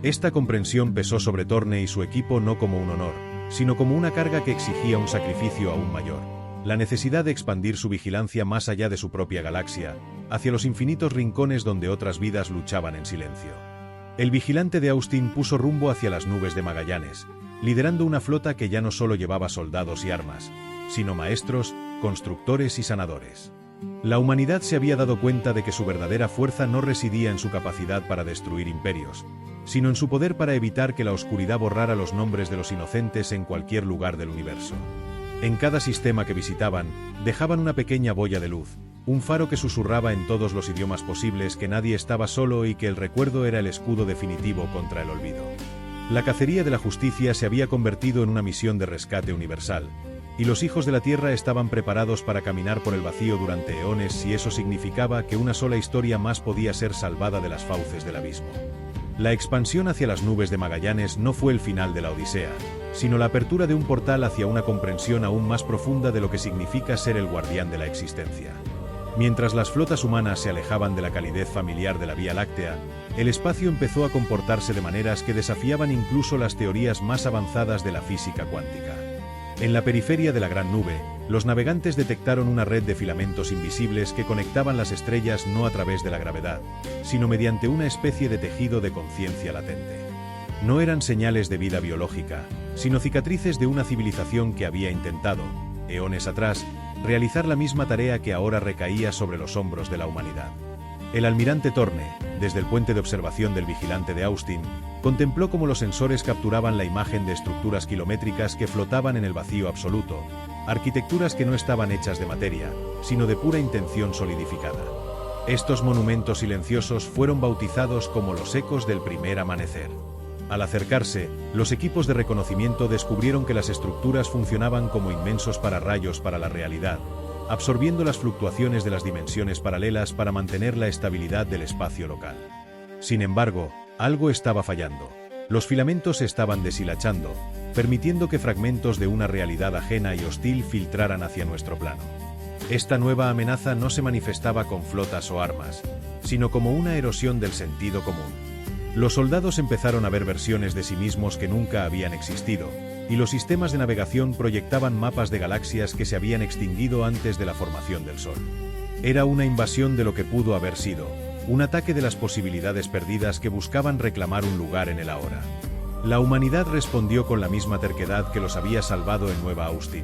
Esta comprensión pesó sobre Thorne y su equipo no como un honor, sino como una carga que exigía un sacrificio aún mayor: la necesidad de expandir su vigilancia más allá de su propia galaxia, hacia los infinitos rincones donde otras vidas luchaban en silencio. El vigilante de Austin puso rumbo hacia las nubes de Magallanes, liderando una flota que ya no solo llevaba soldados y armas, sino maestros, constructores y sanadores. La humanidad se había dado cuenta de que su verdadera fuerza no residía en su capacidad para destruir imperios, sino en su poder para evitar que la oscuridad borrara los nombres de los inocentes en cualquier lugar del universo. En cada sistema que visitaban, dejaban una pequeña boya de luz, un faro que susurraba en todos los idiomas posibles que nadie estaba solo y que el recuerdo era el escudo definitivo contra el olvido. La cacería de la justicia se había convertido en una misión de rescate universal, y los hijos de la Tierra estaban preparados para caminar por el vacío durante eones si eso significaba que una sola historia más podía ser salvada de las fauces del abismo. La expansión hacia las nubes de Magallanes no fue el final de la Odisea, sino la apertura de un portal hacia una comprensión aún más profunda de lo que significa ser el guardián de la existencia. Mientras las flotas humanas se alejaban de la calidez familiar de la Vía Láctea, el espacio empezó a comportarse de maneras que desafiaban incluso las teorías más avanzadas de la física cuántica. En la periferia de la gran nube, los navegantes detectaron una red de filamentos invisibles que conectaban las estrellas no a través de la gravedad, sino mediante una especie de tejido de conciencia latente. No eran señales de vida biológica, sino cicatrices de una civilización que había intentado, eones atrás, realizar la misma tarea que ahora recaía sobre los hombros de la humanidad. El almirante Thorne, desde el puente de observación del vigilante de Austin, contempló cómo los sensores capturaban la imagen de estructuras kilométricas que flotaban en el vacío absoluto, arquitecturas que no estaban hechas de materia, sino de pura intención solidificada. Estos monumentos silenciosos fueron bautizados como los ecos del primer amanecer. Al acercarse, los equipos de reconocimiento descubrieron que las estructuras funcionaban como inmensos pararrayos para la realidad, absorbiendo las fluctuaciones de las dimensiones paralelas para mantener la estabilidad del espacio local. Sin embargo, algo estaba fallando. Los filamentos se estaban deshilachando, permitiendo que fragmentos de una realidad ajena y hostil filtraran hacia nuestro plano. Esta nueva amenaza no se manifestaba con flotas o armas, sino como una erosión del sentido común. Los soldados empezaron a ver versiones de sí mismos que nunca habían existido, y los sistemas de navegación proyectaban mapas de galaxias que se habían extinguido antes de la formación del Sol. Era una invasión de lo que pudo haber sido, un ataque de las posibilidades perdidas que buscaban reclamar un lugar en el ahora. La humanidad respondió con la misma terquedad que los había salvado en Nueva Austin,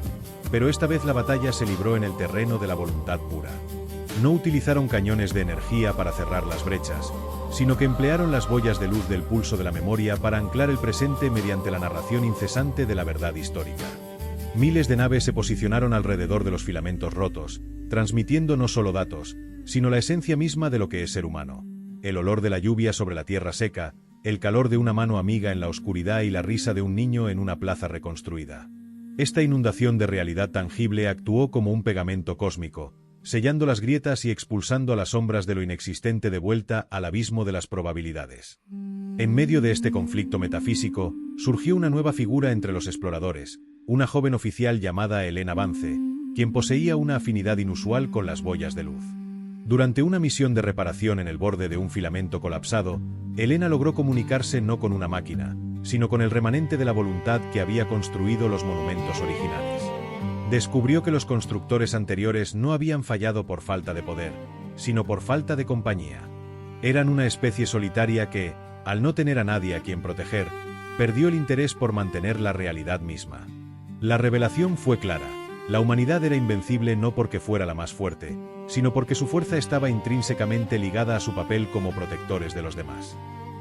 pero esta vez la batalla se libró en el terreno de la voluntad pura. No utilizaron cañones de energía para cerrar las brechas, sino que emplearon las boyas de luz del pulso de la memoria para anclar el presente mediante la narración incesante de la verdad histórica. Miles de naves se posicionaron alrededor de los filamentos rotos, transmitiendo no solo datos, sino la esencia misma de lo que es ser humano. El olor de la lluvia sobre la tierra seca, el calor de una mano amiga en la oscuridad y la risa de un niño en una plaza reconstruida. Esta inundación de realidad tangible actuó como un pegamento cósmico, sellando las grietas y expulsando a las sombras de lo inexistente de vuelta al abismo de las probabilidades. En medio de este conflicto metafísico, surgió una nueva figura entre los exploradores, una joven oficial llamada Helena Vance, quien poseía una afinidad inusual con las boyas de luz. Durante una misión de reparación en el borde de un filamento colapsado, Helena logró comunicarse no con una máquina, sino con el remanente de la voluntad que había construido los monumentos originales. Descubrió que los constructores anteriores no habían fallado por falta de poder, sino por falta de compañía. Eran una especie solitaria que, al no tener a nadie a quien proteger, perdió el interés por mantener la realidad misma. La revelación fue clara: la humanidad era invencible no porque fuera la más fuerte, sino porque su fuerza estaba intrínsecamente ligada a su papel como protectores de los demás.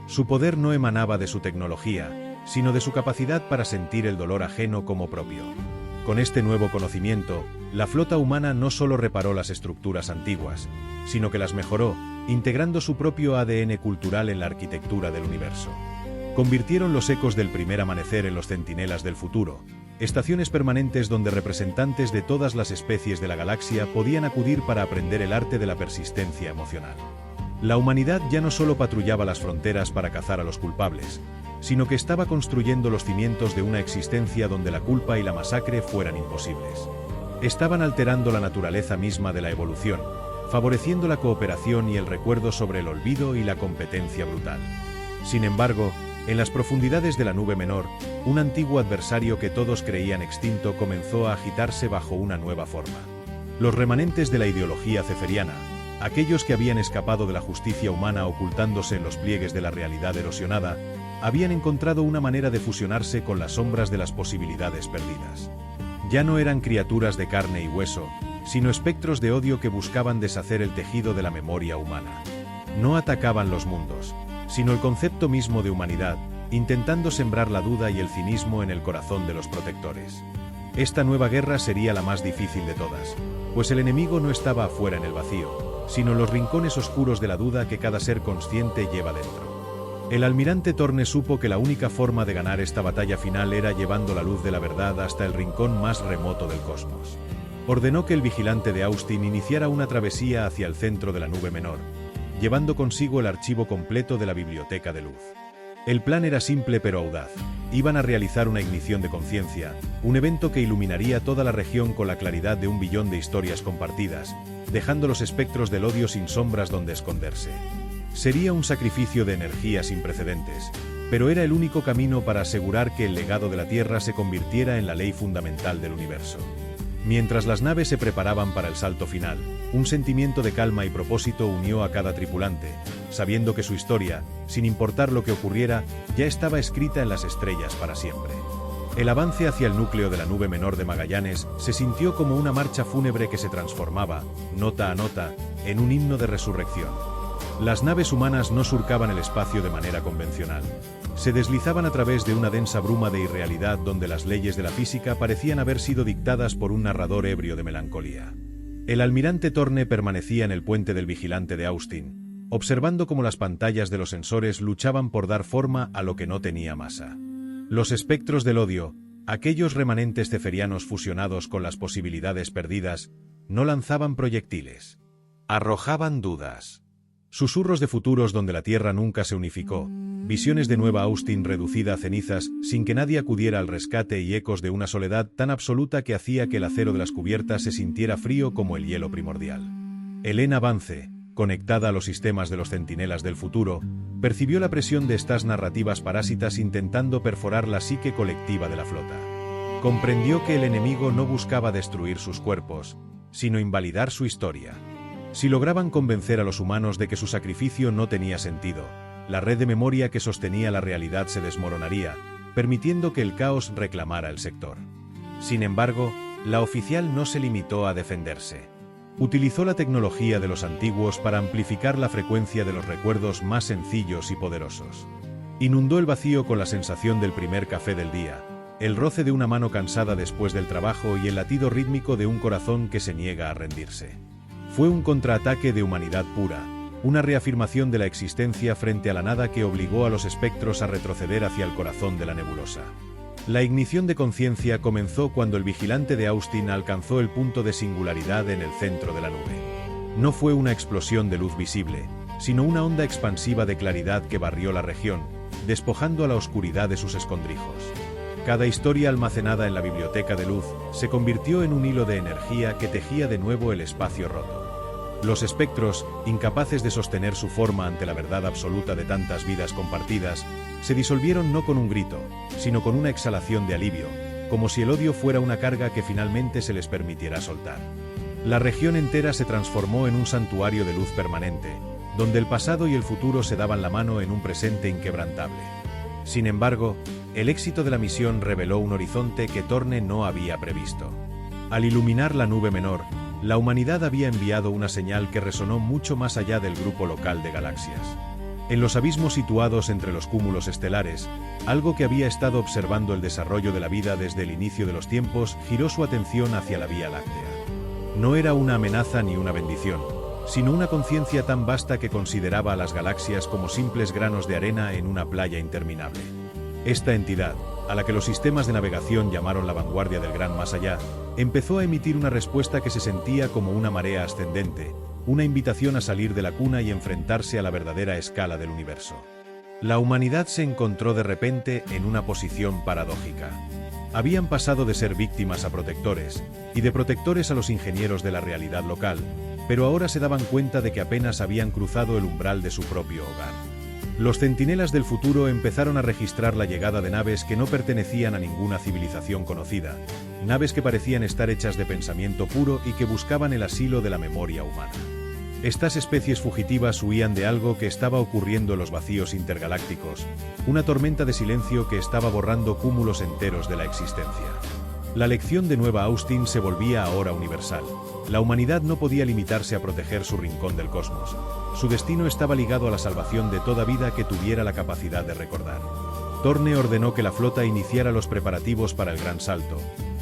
Su poder no emanaba de su tecnología, sino de su capacidad para sentir el dolor ajeno como propio. Con este nuevo conocimiento, la flota humana no solo reparó las estructuras antiguas, sino que las mejoró, integrando su propio ADN cultural en la arquitectura del universo. convirtieron los ecos del primer amanecer en los centinelas del futuro, estaciones permanentes donde representantes de todas las especies de la galaxia podían acudir para aprender el arte de la persistencia emocional. La humanidad ya no solo patrullaba las fronteras para cazar a los culpables, sino que estaba construyendo los cimientos de una existencia donde la culpa y la masacre fueran imposibles. Estaban alterando la naturaleza misma de la evolución, favoreciendo la cooperación y el recuerdo sobre el olvido y la competencia brutal. Sin embargo, en las profundidades de la nube menor, un antiguo adversario que todos creían extinto comenzó a agitarse bajo una nueva forma. Los remanentes de la ideología ceferiana, aquellos que habían escapado de la justicia humana ocultándose en los pliegues de la realidad erosionada, habían encontrado una manera de fusionarse con las sombras de las posibilidades perdidas. Ya no eran criaturas de carne y hueso, sino espectros de odio que buscaban deshacer el tejido de la memoria humana. No atacaban los mundos, sino el concepto mismo de humanidad, intentando sembrar la duda y el cinismo en el corazón de los protectores. Esta nueva guerra sería la más difícil de todas, pues el enemigo no estaba afuera en el vacío, sino en los rincones oscuros de la duda que cada ser consciente lleva dentro. El almirante Torne supo que la única forma de ganar esta batalla final era llevando la luz de la verdad hasta el rincón más remoto del cosmos. Ordenó que el vigilante de Austin iniciara una travesía hacia el centro de la nube menor, llevando consigo el archivo completo de la Biblioteca de Luz. El plan era simple pero audaz. Iban a realizar una ignición de conciencia, un evento que iluminaría toda la región con la claridad de 1 billón de historias compartidas, dejando los espectros del odio sin sombras donde esconderse. Sería un sacrificio de energía sin precedentes, pero era el único camino para asegurar que el legado de la Tierra se convirtiera en la ley fundamental del universo. Mientras las naves se preparaban para el salto final, un sentimiento de calma y propósito unió a cada tripulante, sabiendo que su historia, sin importar lo que ocurriera, ya estaba escrita en las estrellas para siempre. El avance hacia el núcleo de la nube menor de Magallanes se sintió como una marcha fúnebre que se transformaba, nota a nota, en un himno de resurrección. Las naves humanas no surcaban el espacio de manera convencional. Se deslizaban a través de una densa bruma de irrealidad donde las leyes de la física parecían haber sido dictadas por un narrador ebrio de melancolía. El almirante Torne permanecía en el puente del vigilante de Austin, observando cómo las pantallas de los sensores luchaban por dar forma a lo que no tenía masa. Los espectros del odio, aquellos remanentes ceferianos fusionados con las posibilidades perdidas, no lanzaban proyectiles. Arrojaban dudas. Susurros de futuros donde la Tierra nunca se unificó, visiones de Nueva Austin reducida a cenizas sin que nadie acudiera al rescate y ecos de una soledad tan absoluta que hacía que el acero de las cubiertas se sintiera frío como el hielo primordial. Elena Vance, conectada a los sistemas de los centinelas del futuro, percibió la presión de estas narrativas parásitas intentando perforar la psique colectiva de la flota. Comprendió que el enemigo no buscaba destruir sus cuerpos, sino invalidar su historia. Si lograban convencer a los humanos de que su sacrificio no tenía sentido, la red de memoria que sostenía la realidad se desmoronaría, permitiendo que el caos reclamara el sector. Sin embargo, la oficial no se limitó a defenderse. Utilizó la tecnología de los antiguos para amplificar la frecuencia de los recuerdos más sencillos y poderosos. Inundó el vacío con la sensación del primer café del día, el roce de una mano cansada después del trabajo y el latido rítmico de un corazón que se niega a rendirse. Fue un contraataque de humanidad pura, una reafirmación de la existencia frente a la nada que obligó a los espectros a retroceder hacia el corazón de la nebulosa. La ignición de conciencia comenzó cuando el vigilante de Austin alcanzó el punto de singularidad en el centro de la nube. No fue una explosión de luz visible, sino una onda expansiva de claridad que barrió la región, despojando a la oscuridad de sus escondrijos. Cada historia almacenada en la Biblioteca de Luz se convirtió en un hilo de energía que tejía de nuevo el espacio roto. Los espectros, incapaces de sostener su forma ante la verdad absoluta de tantas vidas compartidas, se disolvieron no con un grito, sino con una exhalación de alivio, como si el odio fuera una carga que finalmente se les permitiera soltar. La región entera se transformó en un santuario de luz permanente, donde el pasado y el futuro se daban la mano en un presente inquebrantable. Sin embargo, el éxito de la misión reveló un horizonte que Torne no había previsto. Al iluminar la nube menor, la humanidad había enviado una señal que resonó mucho más allá del grupo local de galaxias. En los abismos situados entre los cúmulos estelares, algo que había estado observando el desarrollo de la vida desde el inicio de los tiempos giró su atención hacia la Vía Láctea. No era una amenaza ni una bendición, sino una conciencia tan vasta que consideraba a las galaxias como simples granos de arena en una playa interminable. Esta entidad, a la que los sistemas de navegación llamaron la vanguardia del gran más allá, empezó a emitir una respuesta que se sentía como una marea ascendente, una invitación a salir de la cuna y enfrentarse a la verdadera escala del universo. La humanidad se encontró de repente en una posición paradójica. Habían pasado de ser víctimas a protectores, y de protectores a los ingenieros de la realidad local, pero ahora se daban cuenta de que apenas habían cruzado el umbral de su propio hogar. Los centinelas del futuro empezaron a registrar la llegada de naves que no pertenecían a ninguna civilización conocida, naves que parecían estar hechas de pensamiento puro y que buscaban el asilo de la memoria humana. Estas especies fugitivas huían de algo que estaba ocurriendo en los vacíos intergalácticos, una tormenta de silencio que estaba borrando cúmulos enteros de la existencia. La lección de Nueva Austin se volvía ahora universal. La humanidad no podía limitarse a proteger su rincón del cosmos. Su destino estaba ligado a la salvación de toda vida que tuviera la capacidad de recordar. Torne ordenó que la flota iniciara los preparativos para el Gran Salto,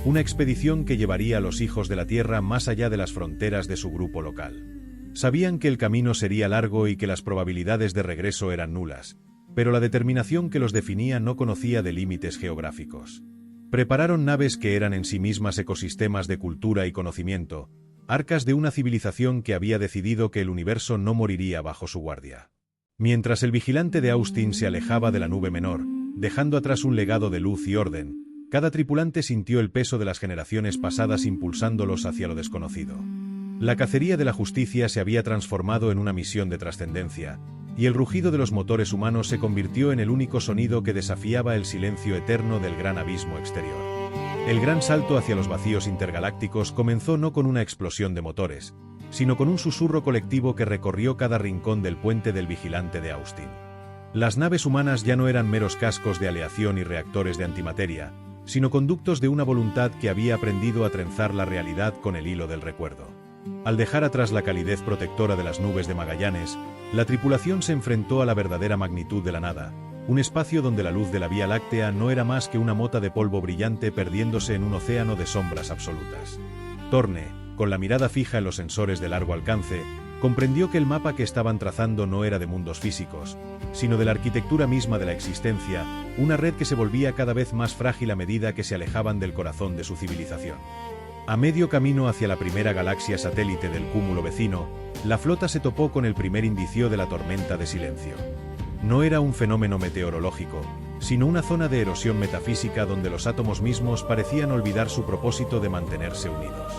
una expedición que llevaría a los hijos de la Tierra más allá de las fronteras de su grupo local. Sabían que el camino sería largo y que las probabilidades de regreso eran nulas, pero la determinación que los definía no conocía de límites geográficos. Prepararon naves que eran en sí mismas ecosistemas de cultura y conocimiento, arcas de una civilización que había decidido que el universo no moriría bajo su guardia. Mientras el vigilante de Austin se alejaba de la nube menor, dejando atrás un legado de luz y orden, cada tripulante sintió el peso de las generaciones pasadas impulsándolos hacia lo desconocido. La cacería de la justicia se había transformado en una misión de trascendencia, y el rugido de los motores humanos se convirtió en el único sonido que desafiaba el silencio eterno del gran abismo exterior. El gran salto hacia los vacíos intergalácticos comenzó no con una explosión de motores, sino con un susurro colectivo que recorrió cada rincón del puente del vigilante de Austin. Las naves humanas ya no eran meros cascos de aleación y reactores de antimateria, sino conductos de una voluntad que había aprendido a trenzar la realidad con el hilo del recuerdo. Al dejar atrás la calidez protectora de las nubes de Magallanes, la tripulación se enfrentó a la verdadera magnitud de la nada, un espacio donde la luz de la Vía Láctea no era más que una mota de polvo brillante perdiéndose en un océano de sombras absolutas. Torne, con la mirada fija en los sensores de largo alcance, comprendió que el mapa que estaban trazando no era de mundos físicos, sino de la arquitectura misma de la existencia, una red que se volvía cada vez más frágil a medida que se alejaban del corazón de su civilización. A medio camino hacia la primera galaxia satélite del cúmulo vecino, la flota se topó con el primer indicio de la tormenta de silencio. No era un fenómeno meteorológico, sino una zona de erosión metafísica donde los átomos mismos parecían olvidar su propósito de mantenerse unidos.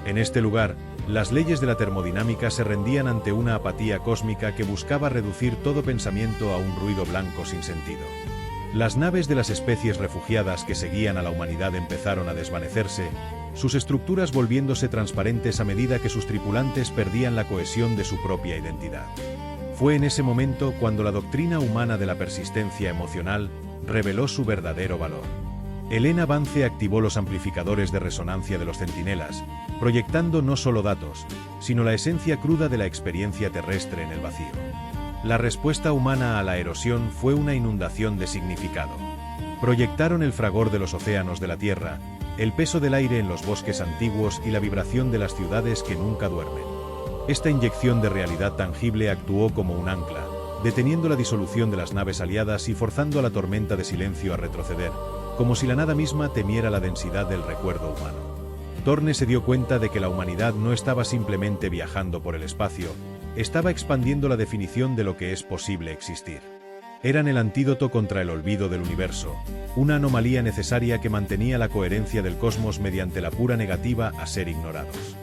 En este lugar, las leyes de la termodinámica se rendían ante una apatía cósmica que buscaba reducir todo pensamiento a un ruido blanco sin sentido. Las naves de las especies refugiadas que seguían a la humanidad empezaron a desvanecerse, sus estructuras volviéndose transparentes a medida que sus tripulantes perdían la cohesión de su propia identidad. Fue en ese momento cuando la doctrina humana de la persistencia emocional reveló su verdadero valor. Elena Vance activó los amplificadores de resonancia de los centinelas, proyectando no solo datos, sino la esencia cruda de la experiencia terrestre en el vacío. La respuesta humana a la erosión fue una inundación de significado. Proyectaron el fragor de los océanos de la Tierra, el peso del aire en los bosques antiguos y la vibración de las ciudades que nunca duermen. Esta inyección de realidad tangible actuó como un ancla, deteniendo la disolución de las naves aliadas y forzando a la tormenta de silencio a retroceder, como si la nada misma temiera la densidad del recuerdo humano. Torne se dio cuenta de que la humanidad no estaba simplemente viajando por el espacio, estaba expandiendo la definición de lo que es posible existir. Eran el antídoto contra el olvido del universo, una anomalía necesaria que mantenía la coherencia del cosmos mediante la pura negativa a ser ignorados.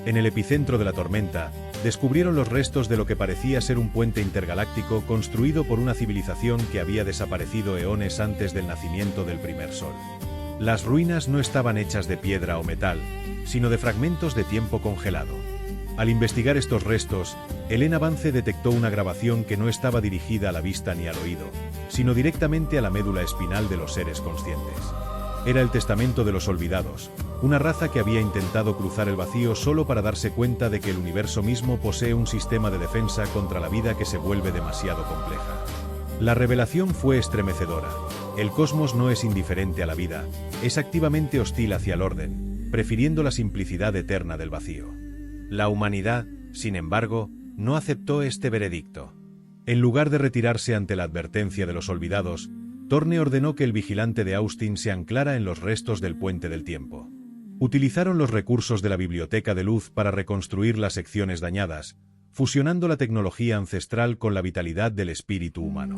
En el epicentro de la tormenta, descubrieron los restos de lo que parecía ser un puente intergaláctico construido por una civilización que había desaparecido eones antes del nacimiento del primer sol. Las ruinas no estaban hechas de piedra o metal, sino de fragmentos de tiempo congelado. Al investigar estos restos, Elena Vance detectó una grabación que no estaba dirigida a la vista ni al oído, sino directamente a la médula espinal de los seres conscientes. Era el testamento de los olvidados, una raza que había intentado cruzar el vacío solo para darse cuenta de que el universo mismo posee un sistema de defensa contra la vida que se vuelve demasiado compleja. La revelación fue estremecedora. El cosmos no es indiferente a la vida, es activamente hostil hacia el orden, prefiriendo la simplicidad eterna del vacío. La humanidad, sin embargo, no aceptó este veredicto. En lugar de retirarse ante la advertencia de los olvidados, Thorne ordenó que el vigilante de Austin se anclara en los restos del Puente del Tiempo. Utilizaron los recursos de la Biblioteca de Luz para reconstruir las secciones dañadas, fusionando la tecnología ancestral con la vitalidad del espíritu humano.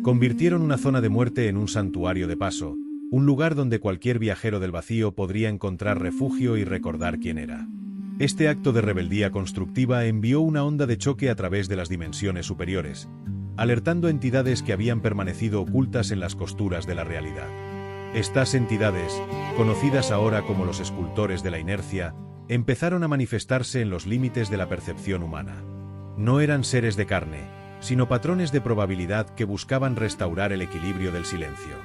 Convirtieron una zona de muerte en un santuario de paso, un lugar donde cualquier viajero del vacío podría encontrar refugio y recordar quién era. Este acto de rebeldía constructiva envió una onda de choque a través de las dimensiones superiores, alertando a entidades que habían permanecido ocultas en las costuras de la realidad. Estas entidades, conocidas ahora como los escultores de la inercia, empezaron a manifestarse en los límites de la percepción humana. No eran seres de carne, sino patrones de probabilidad que buscaban restaurar el equilibrio del silencio.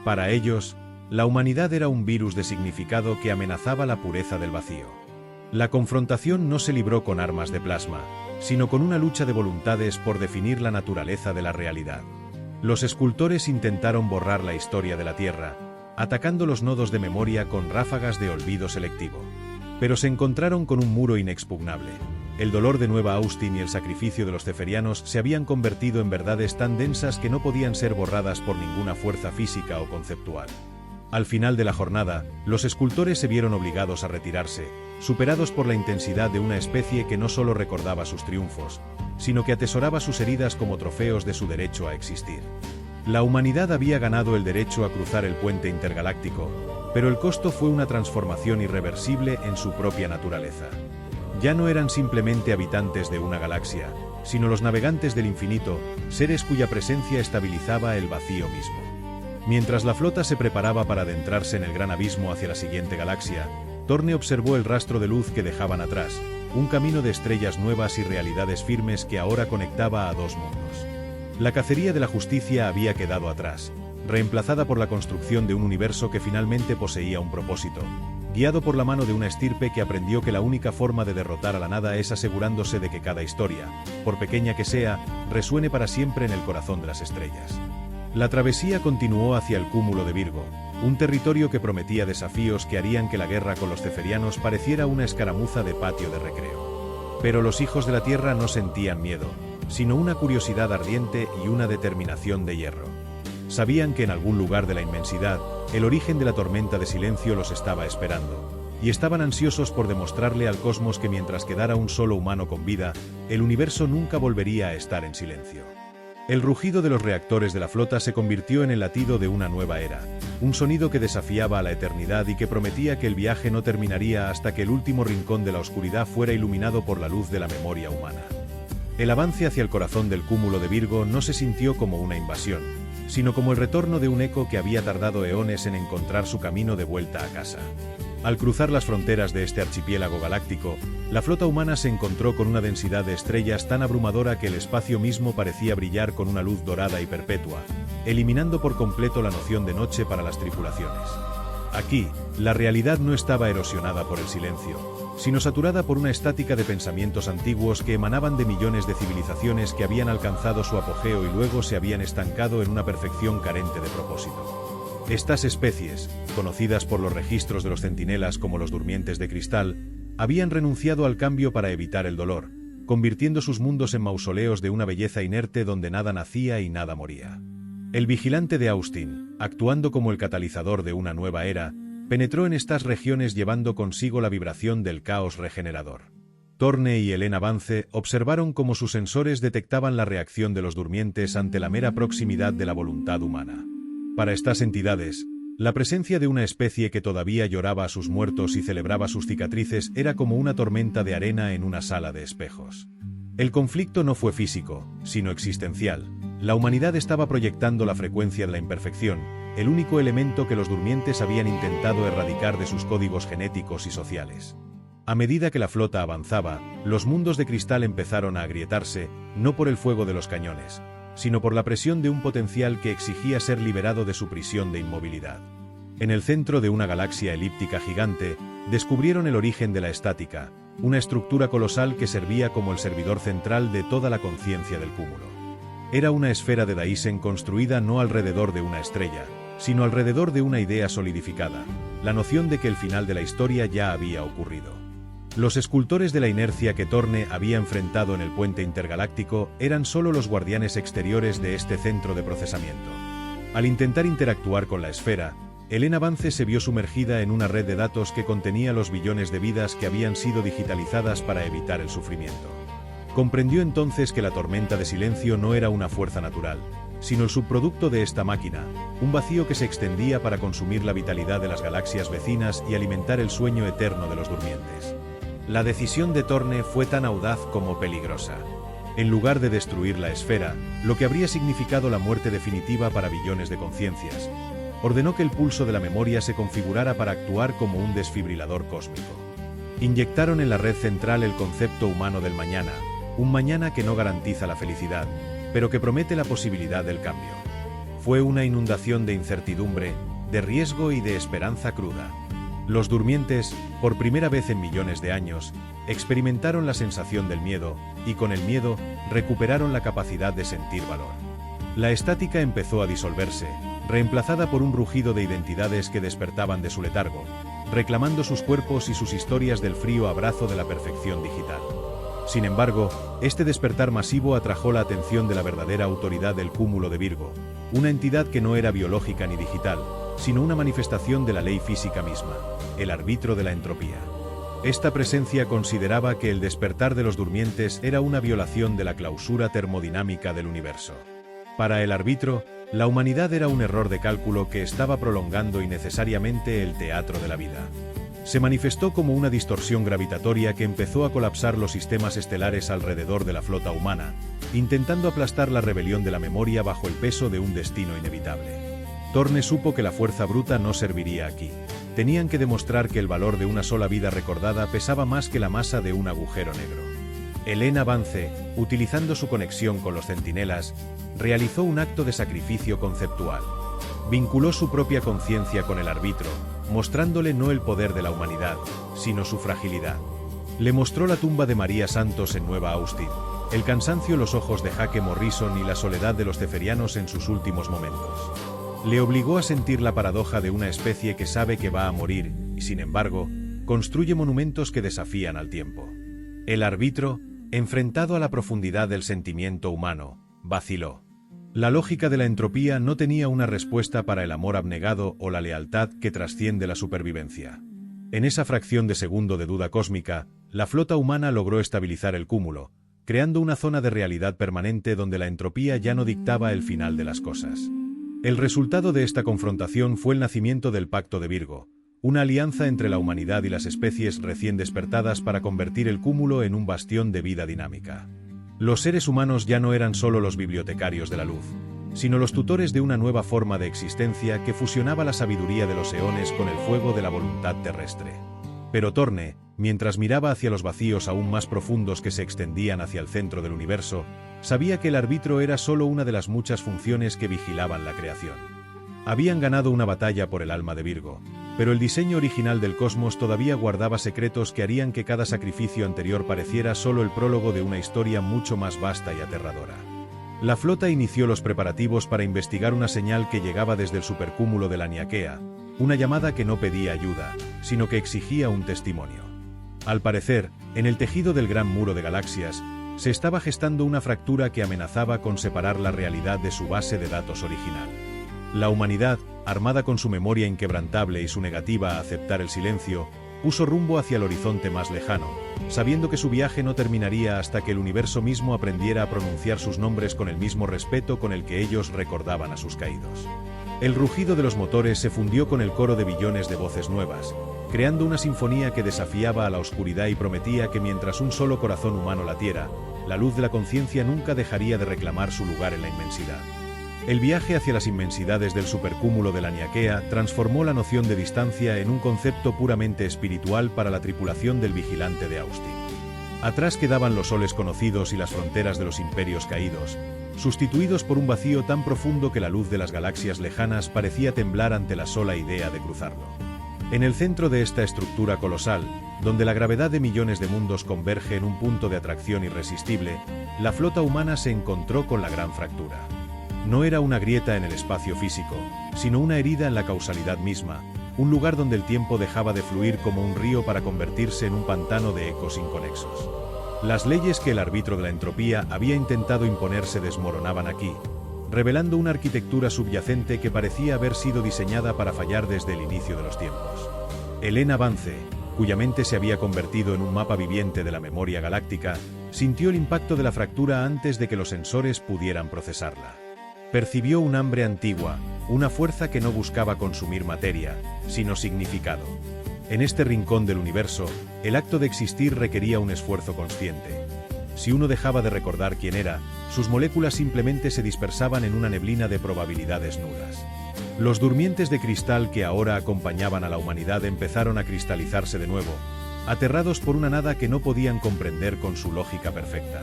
Para ellos, la humanidad era un virus de significado que amenazaba la pureza del vacío. La confrontación no se libró con armas de plasma, sino con una lucha de voluntades por definir la naturaleza de la realidad. Los escultores intentaron borrar la historia de la Tierra, atacando los nodos de memoria con ráfagas de olvido selectivo. Pero se encontraron con un muro inexpugnable. El dolor de Nueva Austin y el sacrificio de los Ceferianos se habían convertido en verdades tan densas que no podían ser borradas por ninguna fuerza física o conceptual. Al final de la jornada, los escultores se vieron obligados a retirarse, superados por la intensidad de una especie que no solo recordaba sus triunfos, sino que atesoraba sus heridas como trofeos de su derecho a existir. La humanidad había ganado el derecho a cruzar el puente intergaláctico, pero el costo fue una transformación irreversible en su propia naturaleza. Ya no eran simplemente habitantes de una galaxia, sino los navegantes del infinito, seres cuya presencia estabilizaba el vacío mismo. Mientras la flota se preparaba para adentrarse en el gran abismo hacia la siguiente galaxia, Thorne observó el rastro de luz que dejaban atrás, un camino de estrellas nuevas y realidades firmes que ahora conectaba a dos mundos. La cacería de la justicia había quedado atrás, reemplazada por la construcción de un universo que finalmente poseía un propósito, guiado por la mano de una estirpe que aprendió que la única forma de derrotar a la nada es asegurándose de que cada historia, por pequeña que sea, resuene para siempre en el corazón de las estrellas. La travesía continuó hacia el cúmulo de Virgo, un territorio que prometía desafíos que harían que la guerra con los Ceferianos pareciera una escaramuza de patio de recreo. Pero los hijos de la Tierra no sentían miedo, sino una curiosidad ardiente y una determinación de hierro. Sabían que en algún lugar de la inmensidad, el origen de la tormenta de silencio los estaba esperando, y estaban ansiosos por demostrarle al cosmos que mientras quedara un solo humano con vida, el universo nunca volvería a estar en silencio. El rugido de los reactores de la flota se convirtió en el latido de una nueva era, un sonido que desafiaba a la eternidad y que prometía que el viaje no terminaría hasta que el último rincón de la oscuridad fuera iluminado por la luz de la memoria humana. El avance hacia el corazón del cúmulo de Virgo no se sintió como una invasión, sino como el retorno de un eco que había tardado eones en encontrar su camino de vuelta a casa. Al cruzar las fronteras de este archipiélago galáctico, la flota humana se encontró con una densidad de estrellas tan abrumadora que el espacio mismo parecía brillar con una luz dorada y perpetua, eliminando por completo la noción de noche para las tripulaciones. Aquí, la realidad no estaba erosionada por el silencio, sino saturada por una estática de pensamientos antiguos que emanaban de millones de civilizaciones que habían alcanzado su apogeo y luego se habían estancado en una perfección carente de propósito. Estas especies, conocidas por los registros de los centinelas como los durmientes de cristal, habían renunciado al cambio para evitar el dolor, convirtiendo sus mundos en mausoleos de una belleza inerte donde nada nacía y nada moría. El vigilante de Austin, actuando como el catalizador de una nueva era, penetró en estas regiones llevando consigo la vibración del caos regenerador. Thorne y Helena Vance observaron cómo sus sensores detectaban la reacción de los durmientes ante la mera proximidad de la voluntad humana. Para estas entidades, la presencia de una especie que todavía lloraba a sus muertos y celebraba sus cicatrices era como una tormenta de arena en una sala de espejos. El conflicto no fue físico, sino existencial. La humanidad estaba proyectando la frecuencia de la imperfección, el único elemento que los durmientes habían intentado erradicar de sus códigos genéticos y sociales. A medida que la flota avanzaba, los mundos de cristal empezaron a agrietarse, no por el fuego de los cañones, sino por la presión de un potencial que exigía ser liberado de su prisión de inmovilidad. En el centro de una galaxia elíptica gigante, descubrieron el origen de la estática, una estructura colosal que servía como el servidor central de toda la conciencia del cúmulo. Era una esfera de Daisen construida no alrededor de una estrella, sino alrededor de una idea solidificada, la noción de que el final de la historia ya había ocurrido. Los escultores de la inercia que Thorne había enfrentado en el puente intergaláctico eran solo los guardianes exteriores de este centro de procesamiento. Al intentar interactuar con la esfera, Helena Vance se vio sumergida en una red de datos que contenía los billones de vidas que habían sido digitalizadas para evitar el sufrimiento. Comprendió entonces que la tormenta de silencio no era una fuerza natural, sino el subproducto de esta máquina, un vacío que se extendía para consumir la vitalidad de las galaxias vecinas y alimentar el sueño eterno de los durmientes. La decisión de Thorne fue tan audaz como peligrosa. En lugar de destruir la esfera, lo que habría significado la muerte definitiva para billones de conciencias, ordenó que el pulso de la memoria se configurara para actuar como un desfibrilador cósmico. Inyectaron en la red central el concepto humano del mañana, un mañana que no garantiza la felicidad, pero que promete la posibilidad del cambio. Fue una inundación de incertidumbre, de riesgo y de esperanza cruda. Los durmientes, por primera vez en millones de años, experimentaron la sensación del miedo, y con el miedo, recuperaron la capacidad de sentir valor. La estática empezó a disolverse, reemplazada por un rugido de identidades que despertaban de su letargo, reclamando sus cuerpos y sus historias del frío abrazo de la perfección digital. Sin embargo, este despertar masivo atrajo la atención de la verdadera autoridad del cúmulo de Virgo, una entidad que no era biológica ni digital, sino una manifestación de la ley física misma, el árbitro de la entropía. Esta presencia consideraba que el despertar de los durmientes era una violación de la clausura termodinámica del universo. Para el árbitro, la humanidad era un error de cálculo que estaba prolongando innecesariamente el teatro de la vida. Se manifestó como una distorsión gravitatoria que empezó a colapsar los sistemas estelares alrededor de la flota humana, intentando aplastar la rebelión de la memoria bajo el peso de un destino inevitable. Thorne supo que la fuerza bruta no serviría aquí. Tenían que demostrar que el valor de una sola vida recordada pesaba más que la masa de un agujero negro. Helena Vance, utilizando su conexión con los centinelas, realizó un acto de sacrificio conceptual. Vinculó su propia conciencia con el árbitro, mostrándole no el poder de la humanidad, sino su fragilidad. Le mostró la tumba de María Santos en Nueva Austin, el cansancio en los ojos de Jake Morrison y la soledad de los ceferianos en sus últimos momentos. Le obligó a sentir la paradoja de una especie que sabe que va a morir, y sin embargo, construye monumentos que desafían al tiempo. El árbitro, enfrentado a la profundidad del sentimiento humano, vaciló. La lógica de la entropía no tenía una respuesta para el amor abnegado o la lealtad que trasciende la supervivencia. En esa fracción de segundo de duda cósmica, la flota humana logró estabilizar el cúmulo, creando una zona de realidad permanente donde la entropía ya no dictaba el final de las cosas. El resultado de esta confrontación fue el nacimiento del Pacto de Virgo, una alianza entre la humanidad y las especies recién despertadas para convertir el cúmulo en un bastión de vida dinámica. Los seres humanos ya no eran solo los bibliotecarios de la luz, sino los tutores de una nueva forma de existencia que fusionaba la sabiduría de los eones con el fuego de la voluntad terrestre. Pero Thorne, mientras miraba hacia los vacíos aún más profundos que se extendían hacia el centro del universo, sabía que el árbitro era solo una de las muchas funciones que vigilaban la creación. Habían ganado una batalla por el alma de Virgo, pero el diseño original del cosmos todavía guardaba secretos que harían que cada sacrificio anterior pareciera solo el prólogo de una historia mucho más vasta y aterradora. La flota inició los preparativos para investigar una señal que llegaba desde el supercúmulo de la Niaquea, una llamada que no pedía ayuda, sino que exigía un testimonio. Al parecer, en el tejido del gran muro de galaxias, se estaba gestando una fractura que amenazaba con separar la realidad de su base de datos original. La humanidad, armada con su memoria inquebrantable y su negativa a aceptar el silencio, puso rumbo hacia el horizonte más lejano, sabiendo que su viaje no terminaría hasta que el universo mismo aprendiera a pronunciar sus nombres con el mismo respeto con el que ellos recordaban a sus caídos. El rugido de los motores se fundió con el coro de billones de voces nuevas, creando una sinfonía que desafiaba a la oscuridad y prometía que mientras un solo corazón humano latiera, la luz de la conciencia nunca dejaría de reclamar su lugar en la inmensidad. El viaje hacia las inmensidades del supercúmulo de la Niaquea transformó la noción de distancia en un concepto puramente espiritual para la tripulación del vigilante de Austin. Atrás quedaban los soles conocidos y las fronteras de los imperios caídos, sustituidos por un vacío tan profundo que la luz de las galaxias lejanas parecía temblar ante la sola idea de cruzarlo. En el centro de esta estructura colosal, donde la gravedad de millones de mundos converge en un punto de atracción irresistible, la flota humana se encontró con la gran fractura. No era una grieta en el espacio físico, sino una herida en la causalidad misma, un lugar donde el tiempo dejaba de fluir como un río para convertirse en un pantano de ecos inconexos. Las leyes que el árbitro de la entropía había intentado imponer se desmoronaban aquí, revelando una arquitectura subyacente que parecía haber sido diseñada para fallar desde el inicio de los tiempos. Elena Vance, cuya mente se había convertido en un mapa viviente de la memoria galáctica, sintió el impacto de la fractura antes de que los sensores pudieran procesarla. Percibió un hambre antigua, una fuerza que no buscaba consumir materia, sino significado. En este rincón del universo, el acto de existir requería un esfuerzo consciente. Si uno dejaba de recordar quién era, sus moléculas simplemente se dispersaban en una neblina de probabilidades nulas. Los durmientes de cristal que ahora acompañaban a la humanidad empezaron a cristalizarse de nuevo, aterrados por una nada que no podían comprender con su lógica perfecta.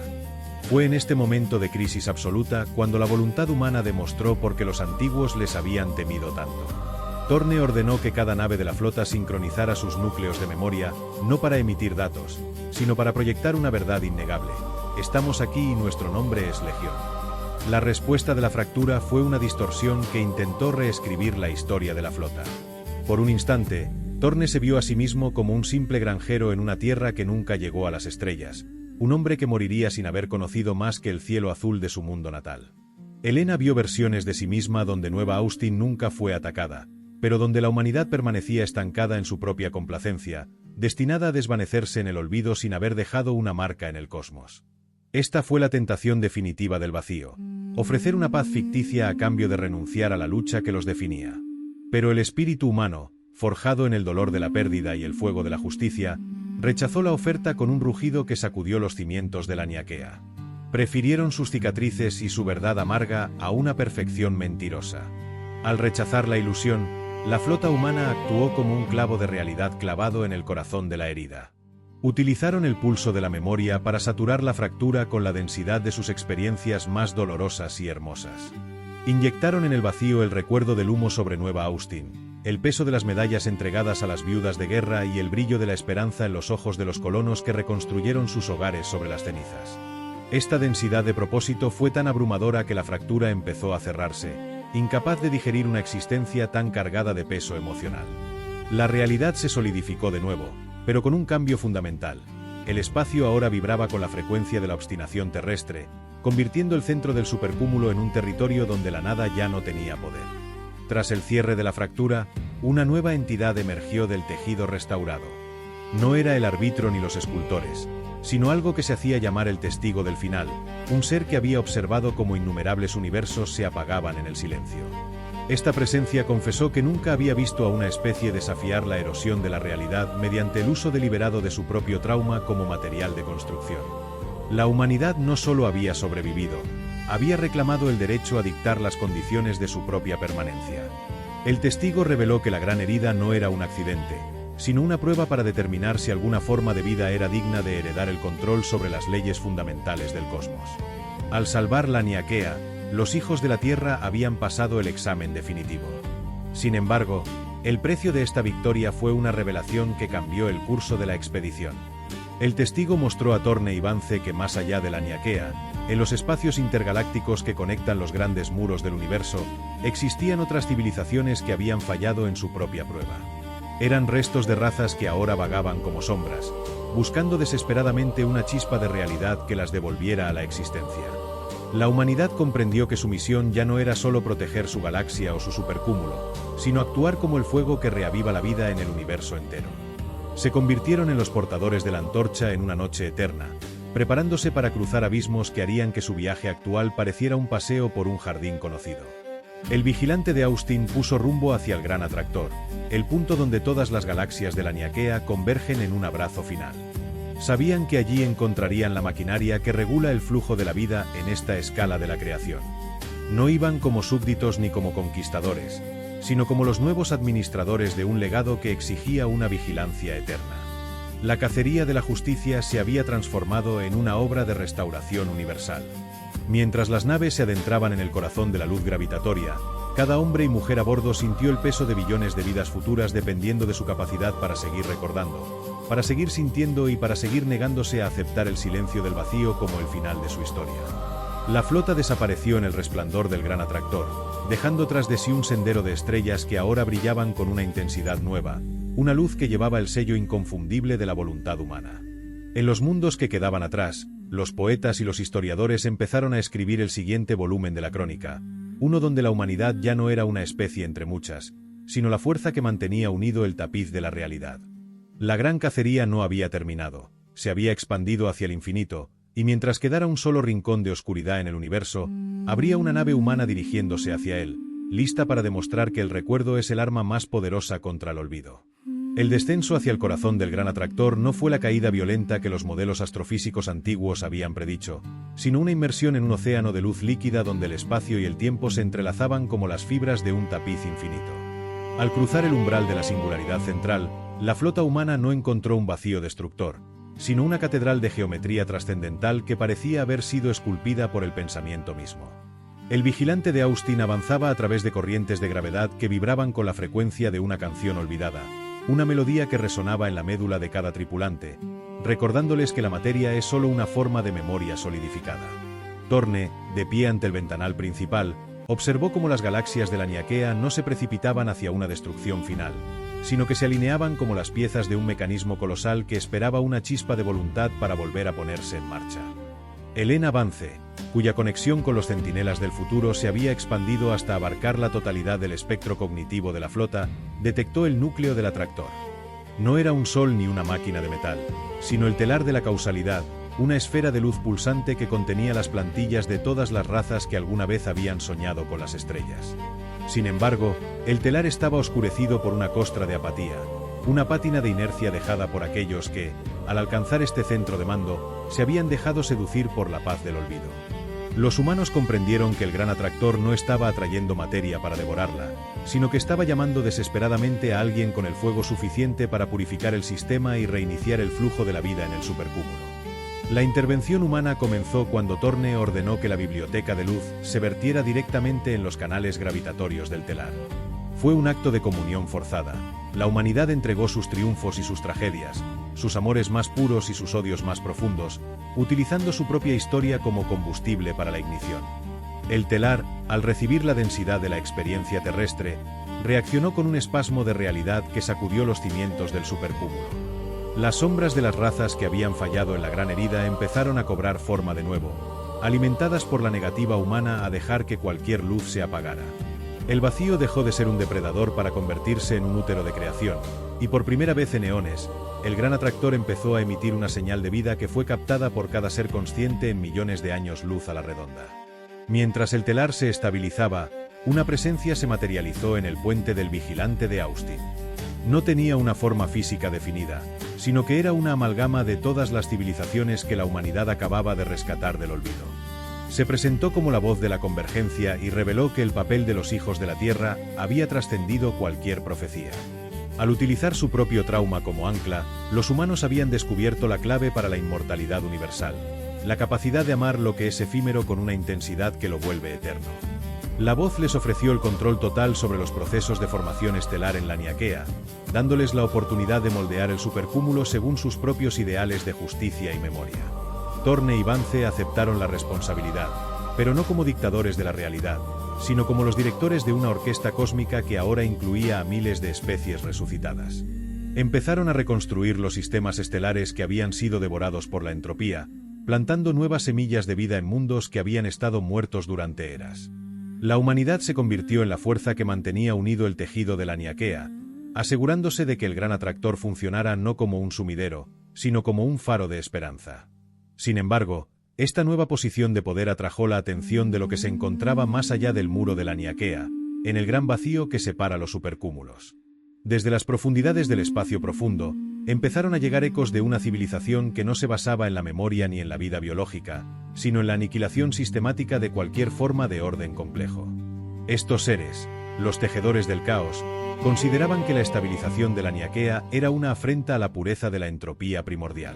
Fue en este momento de crisis absoluta cuando la voluntad humana demostró por qué los antiguos les habían temido tanto. Thorne ordenó que cada nave de la flota sincronizara sus núcleos de memoria, no para emitir datos, sino para proyectar una verdad innegable. Estamos aquí y nuestro nombre es Legión. La respuesta de la fractura fue una distorsión que intentó reescribir la historia de la flota. Por un instante, Thorne se vio a sí mismo como un simple granjero en una tierra que nunca llegó a las estrellas, un hombre que moriría sin haber conocido más que el cielo azul de su mundo natal. Elena vio versiones de sí misma donde Nueva Austin nunca fue atacada, pero donde la humanidad permanecía estancada en su propia complacencia, destinada a desvanecerse en el olvido sin haber dejado una marca en el cosmos. Esta fue la tentación definitiva del vacío, ofrecer una paz ficticia a cambio de renunciar a la lucha que los definía. Pero el espíritu humano, forjado en el dolor de la pérdida y el fuego de la justicia, rechazó la oferta con un rugido que sacudió los cimientos de la Niaquea. Prefirieron sus cicatrices y su verdad amarga a una perfección mentirosa. Al rechazar la ilusión, la flota humana actuó como un clavo de realidad clavado en el corazón de la herida. Utilizaron el pulso de la memoria para saturar la fractura con la densidad de sus experiencias más dolorosas y hermosas. Inyectaron en el vacío el recuerdo del humo sobre Nueva Austin, el peso de las medallas entregadas a las viudas de guerra y el brillo de la esperanza en los ojos de los colonos que reconstruyeron sus hogares sobre las cenizas. Esta densidad de propósito fue tan abrumadora que la fractura empezó a cerrarse, incapaz de digerir una existencia tan cargada de peso emocional. La realidad se solidificó de nuevo, pero con un cambio fundamental. El espacio ahora vibraba con la frecuencia de la obstinación terrestre, convirtiendo el centro del supercúmulo en un territorio donde la nada ya no tenía poder. Tras el cierre de la fractura, una nueva entidad emergió del tejido restaurado. No era el árbitro ni los escultores, sino algo que se hacía llamar el testigo del final, un ser que había observado cómo innumerables universos se apagaban en el silencio. Esta presencia confesó que nunca había visto a una especie desafiar la erosión de la realidad mediante el uso deliberado de su propio trauma como material de construcción. La humanidad no solo había sobrevivido, había reclamado el derecho a dictar las condiciones de su propia permanencia. El testigo reveló que la gran herida no era un accidente, sino una prueba para determinar si alguna forma de vida era digna de heredar el control sobre las leyes fundamentales del cosmos. Al salvar la Niaquea, los hijos de la Tierra habían pasado el examen definitivo. Sin embargo, el precio de esta victoria fue una revelación que cambió el curso de la expedición. El testigo mostró a Thorne y Vance que más allá de la Niaquea, en los espacios intergalácticos que conectan los grandes muros del universo, existían otras civilizaciones que habían fallado en su propia prueba. Eran restos de razas que ahora vagaban como sombras, buscando desesperadamente una chispa de realidad que las devolviera a la existencia. La humanidad comprendió que su misión ya no era solo proteger su galaxia o su supercúmulo, sino actuar como el fuego que reaviva la vida en el universo entero. Se convirtieron en los portadores de la antorcha en una noche eterna, preparándose para cruzar abismos que harían que su viaje actual pareciera un paseo por un jardín conocido. El vigilante de Austin puso rumbo hacia el gran atractor, el punto donde todas las galaxias de la Niaquea convergen en un abrazo final. Sabían que allí encontrarían la maquinaria que regula el flujo de la vida en esta escala de la creación. No iban como súbditos ni como conquistadores, sino como los nuevos administradores de un legado que exigía una vigilancia eterna. La cacería de la justicia se había transformado en una obra de restauración universal. Mientras las naves se adentraban en el corazón de la luz gravitatoria, cada hombre y mujer a bordo sintió el peso de billones de vidas futuras dependiendo de su capacidad para seguir recordando, para seguir sintiendo y para seguir negándose a aceptar el silencio del vacío como el final de su historia. La flota desapareció en el resplandor del gran atractor, dejando tras de sí un sendero de estrellas que ahora brillaban con una intensidad nueva, una luz que llevaba el sello inconfundible de la voluntad humana. En los mundos que quedaban atrás, los poetas y los historiadores empezaron a escribir el siguiente volumen de la crónica, uno donde la humanidad ya no era una especie entre muchas, sino la fuerza que mantenía unido el tapiz de la realidad. La gran cacería no había terminado, se había expandido hacia el infinito, y mientras quedara un solo rincón de oscuridad en el universo, habría una nave humana dirigiéndose hacia él, lista para demostrar que el recuerdo es el arma más poderosa contra el olvido. El descenso hacia el corazón del gran atractor no fue la caída violenta que los modelos astrofísicos antiguos habían predicho, sino una inmersión en un océano de luz líquida donde el espacio y el tiempo se entrelazaban como las fibras de un tapiz infinito. Al cruzar el umbral de la singularidad central, la flota humana no encontró un vacío destructor, sino una catedral de geometría trascendental que parecía haber sido esculpida por el pensamiento mismo. El vigilante de Austin avanzaba a través de corrientes de gravedad que vibraban con la frecuencia de una canción olvidada, una melodía que resonaba en la médula de cada tripulante, recordándoles que la materia es solo una forma de memoria solidificada. Torne, de pie ante el ventanal principal, observó cómo las galaxias de la Niaquea no se precipitaban hacia una destrucción final, sino que se alineaban como las piezas de un mecanismo colosal que esperaba una chispa de voluntad para volver a ponerse en marcha. Helena Vance, cuya conexión con los centinelas del futuro se había expandido hasta abarcar la totalidad del espectro cognitivo de la flota, detectó el núcleo del atractor. No era un sol ni una máquina de metal, sino el telar de la causalidad, una esfera de luz pulsante que contenía las plantillas de todas las razas que alguna vez habían soñado con las estrellas. Sin embargo, el telar estaba oscurecido por una costra de apatía, una pátina de inercia dejada por aquellos que, al alcanzar este centro de mando, se habían dejado seducir por la paz del olvido. Los humanos comprendieron que el gran atractor no estaba atrayendo materia para devorarla, sino que estaba llamando desesperadamente a alguien con el fuego suficiente para purificar el sistema y reiniciar el flujo de la vida en el supercúmulo. La intervención humana comenzó cuando Torne ordenó que la biblioteca de luz se vertiera directamente en los canales gravitatorios del telar. Fue un acto de comunión forzada. La humanidad entregó sus triunfos y sus tragedias, sus amores más puros y sus odios más profundos, utilizando su propia historia como combustible para la ignición. El telar, al recibir la densidad de la experiencia terrestre, reaccionó con un espasmo de realidad que sacudió los cimientos del supercúmulo. Las sombras de las razas que habían fallado en la gran herida empezaron a cobrar forma de nuevo, alimentadas por la negativa humana a dejar que cualquier luz se apagara. El vacío dejó de ser un depredador para convertirse en un útero de creación, y por primera vez en eones, el gran atractor empezó a emitir una señal de vida que fue captada por cada ser consciente en millones de años luz a la redonda. Mientras el telar se estabilizaba, una presencia se materializó en el puente del vigilante de Austin. No tenía una forma física definida, sino que era una amalgama de todas las civilizaciones que la humanidad acababa de rescatar del olvido. Se presentó como la voz de la convergencia y reveló que el papel de los hijos de la Tierra había trascendido cualquier profecía. Al utilizar su propio trauma como ancla, los humanos habían descubierto la clave para la inmortalidad universal, la capacidad de amar lo que es efímero con una intensidad que lo vuelve eterno. La voz les ofreció el control total sobre los procesos de formación estelar en la Niaquea, dándoles la oportunidad de moldear el supercúmulo según sus propios ideales de justicia y memoria. Torne y Vance aceptaron la responsabilidad, pero no como dictadores de la realidad, sino como los directores de una orquesta cósmica que ahora incluía a miles de especies resucitadas. Empezaron a reconstruir los sistemas estelares que habían sido devorados por la entropía, plantando nuevas semillas de vida en mundos que habían estado muertos durante eras. La humanidad se convirtió en la fuerza que mantenía unido el tejido de la Niaquea, asegurándose de que el gran atractor funcionara no como un sumidero, sino como un faro de esperanza. Sin embargo, esta nueva posición de poder atrajo la atención de lo que se encontraba más allá del muro de la Niaquea, en el gran vacío que separa los supercúmulos. Desde las profundidades del espacio profundo, empezaron a llegar ecos de una civilización que no se basaba en la memoria ni en la vida biológica, sino en la aniquilación sistemática de cualquier forma de orden complejo. Estos seres, los tejedores del caos, consideraban que la estabilización de la Niaquea era una afrenta a la pureza de la entropía primordial.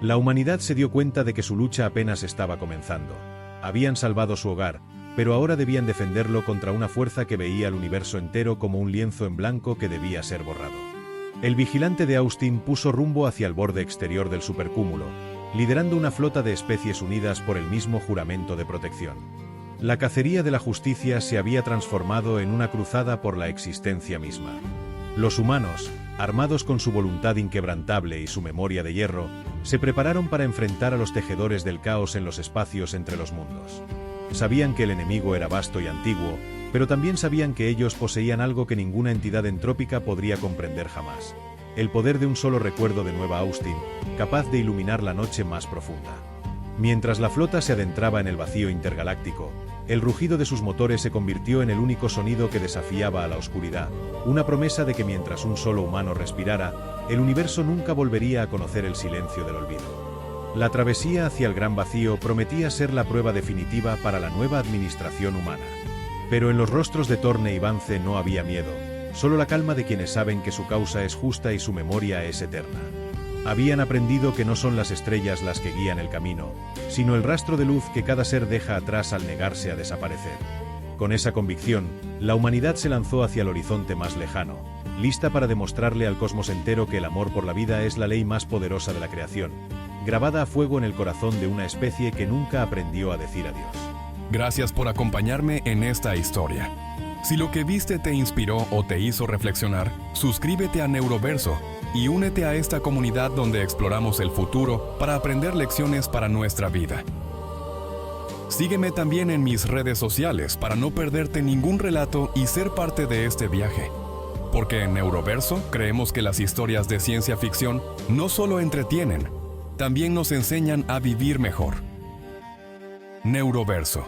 La humanidad se dio cuenta de que su lucha apenas estaba comenzando. Habían salvado su hogar, pero ahora debían defenderlo contra una fuerza que veía el universo entero como un lienzo en blanco que debía ser borrado. El vigilante de Austin puso rumbo hacia el borde exterior del supercúmulo, liderando una flota de especies unidas por el mismo juramento de protección. La cacería de la justicia se había transformado en una cruzada por la existencia misma. Los humanos, armados con su voluntad inquebrantable y su memoria de hierro, se prepararon para enfrentar a los tejedores del caos en los espacios entre los mundos. Sabían que el enemigo era vasto y antiguo, pero también sabían que ellos poseían algo que ninguna entidad entrópica podría comprender jamás: el poder de un solo recuerdo de Nueva Austin, capaz de iluminar la noche más profunda. Mientras la flota se adentraba en el vacío intergaláctico, el rugido de sus motores se convirtió en el único sonido que desafiaba a la oscuridad, una promesa de que mientras un solo humano respirara, el universo nunca volvería a conocer el silencio del olvido. La travesía hacia el gran vacío prometía ser la prueba definitiva para la nueva administración humana. Pero en los rostros de Torne y Vance no había miedo, solo la calma de quienes saben que su causa es justa y su memoria es eterna. Habían aprendido que no son las estrellas las que guían el camino, sino el rastro de luz que cada ser deja atrás al negarse a desaparecer. Con esa convicción, la humanidad se lanzó hacia el horizonte más lejano, lista para demostrarle al cosmos entero que el amor por la vida es la ley más poderosa de la creación, grabada a fuego en el corazón de una especie que nunca aprendió a decir adiós. Gracias por acompañarme en esta historia. Si lo que viste te inspiró o te hizo reflexionar, suscríbete a Neuroverso y únete a esta comunidad donde exploramos el futuro para aprender lecciones para nuestra vida. Sígueme también en mis redes sociales para no perderte ningún relato y ser parte de este viaje. Porque en Neuroverso creemos que las historias de ciencia ficción no solo entretienen, también nos enseñan a vivir mejor. Neuroverso.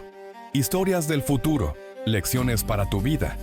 Historias del futuro, lecciones para tu vida,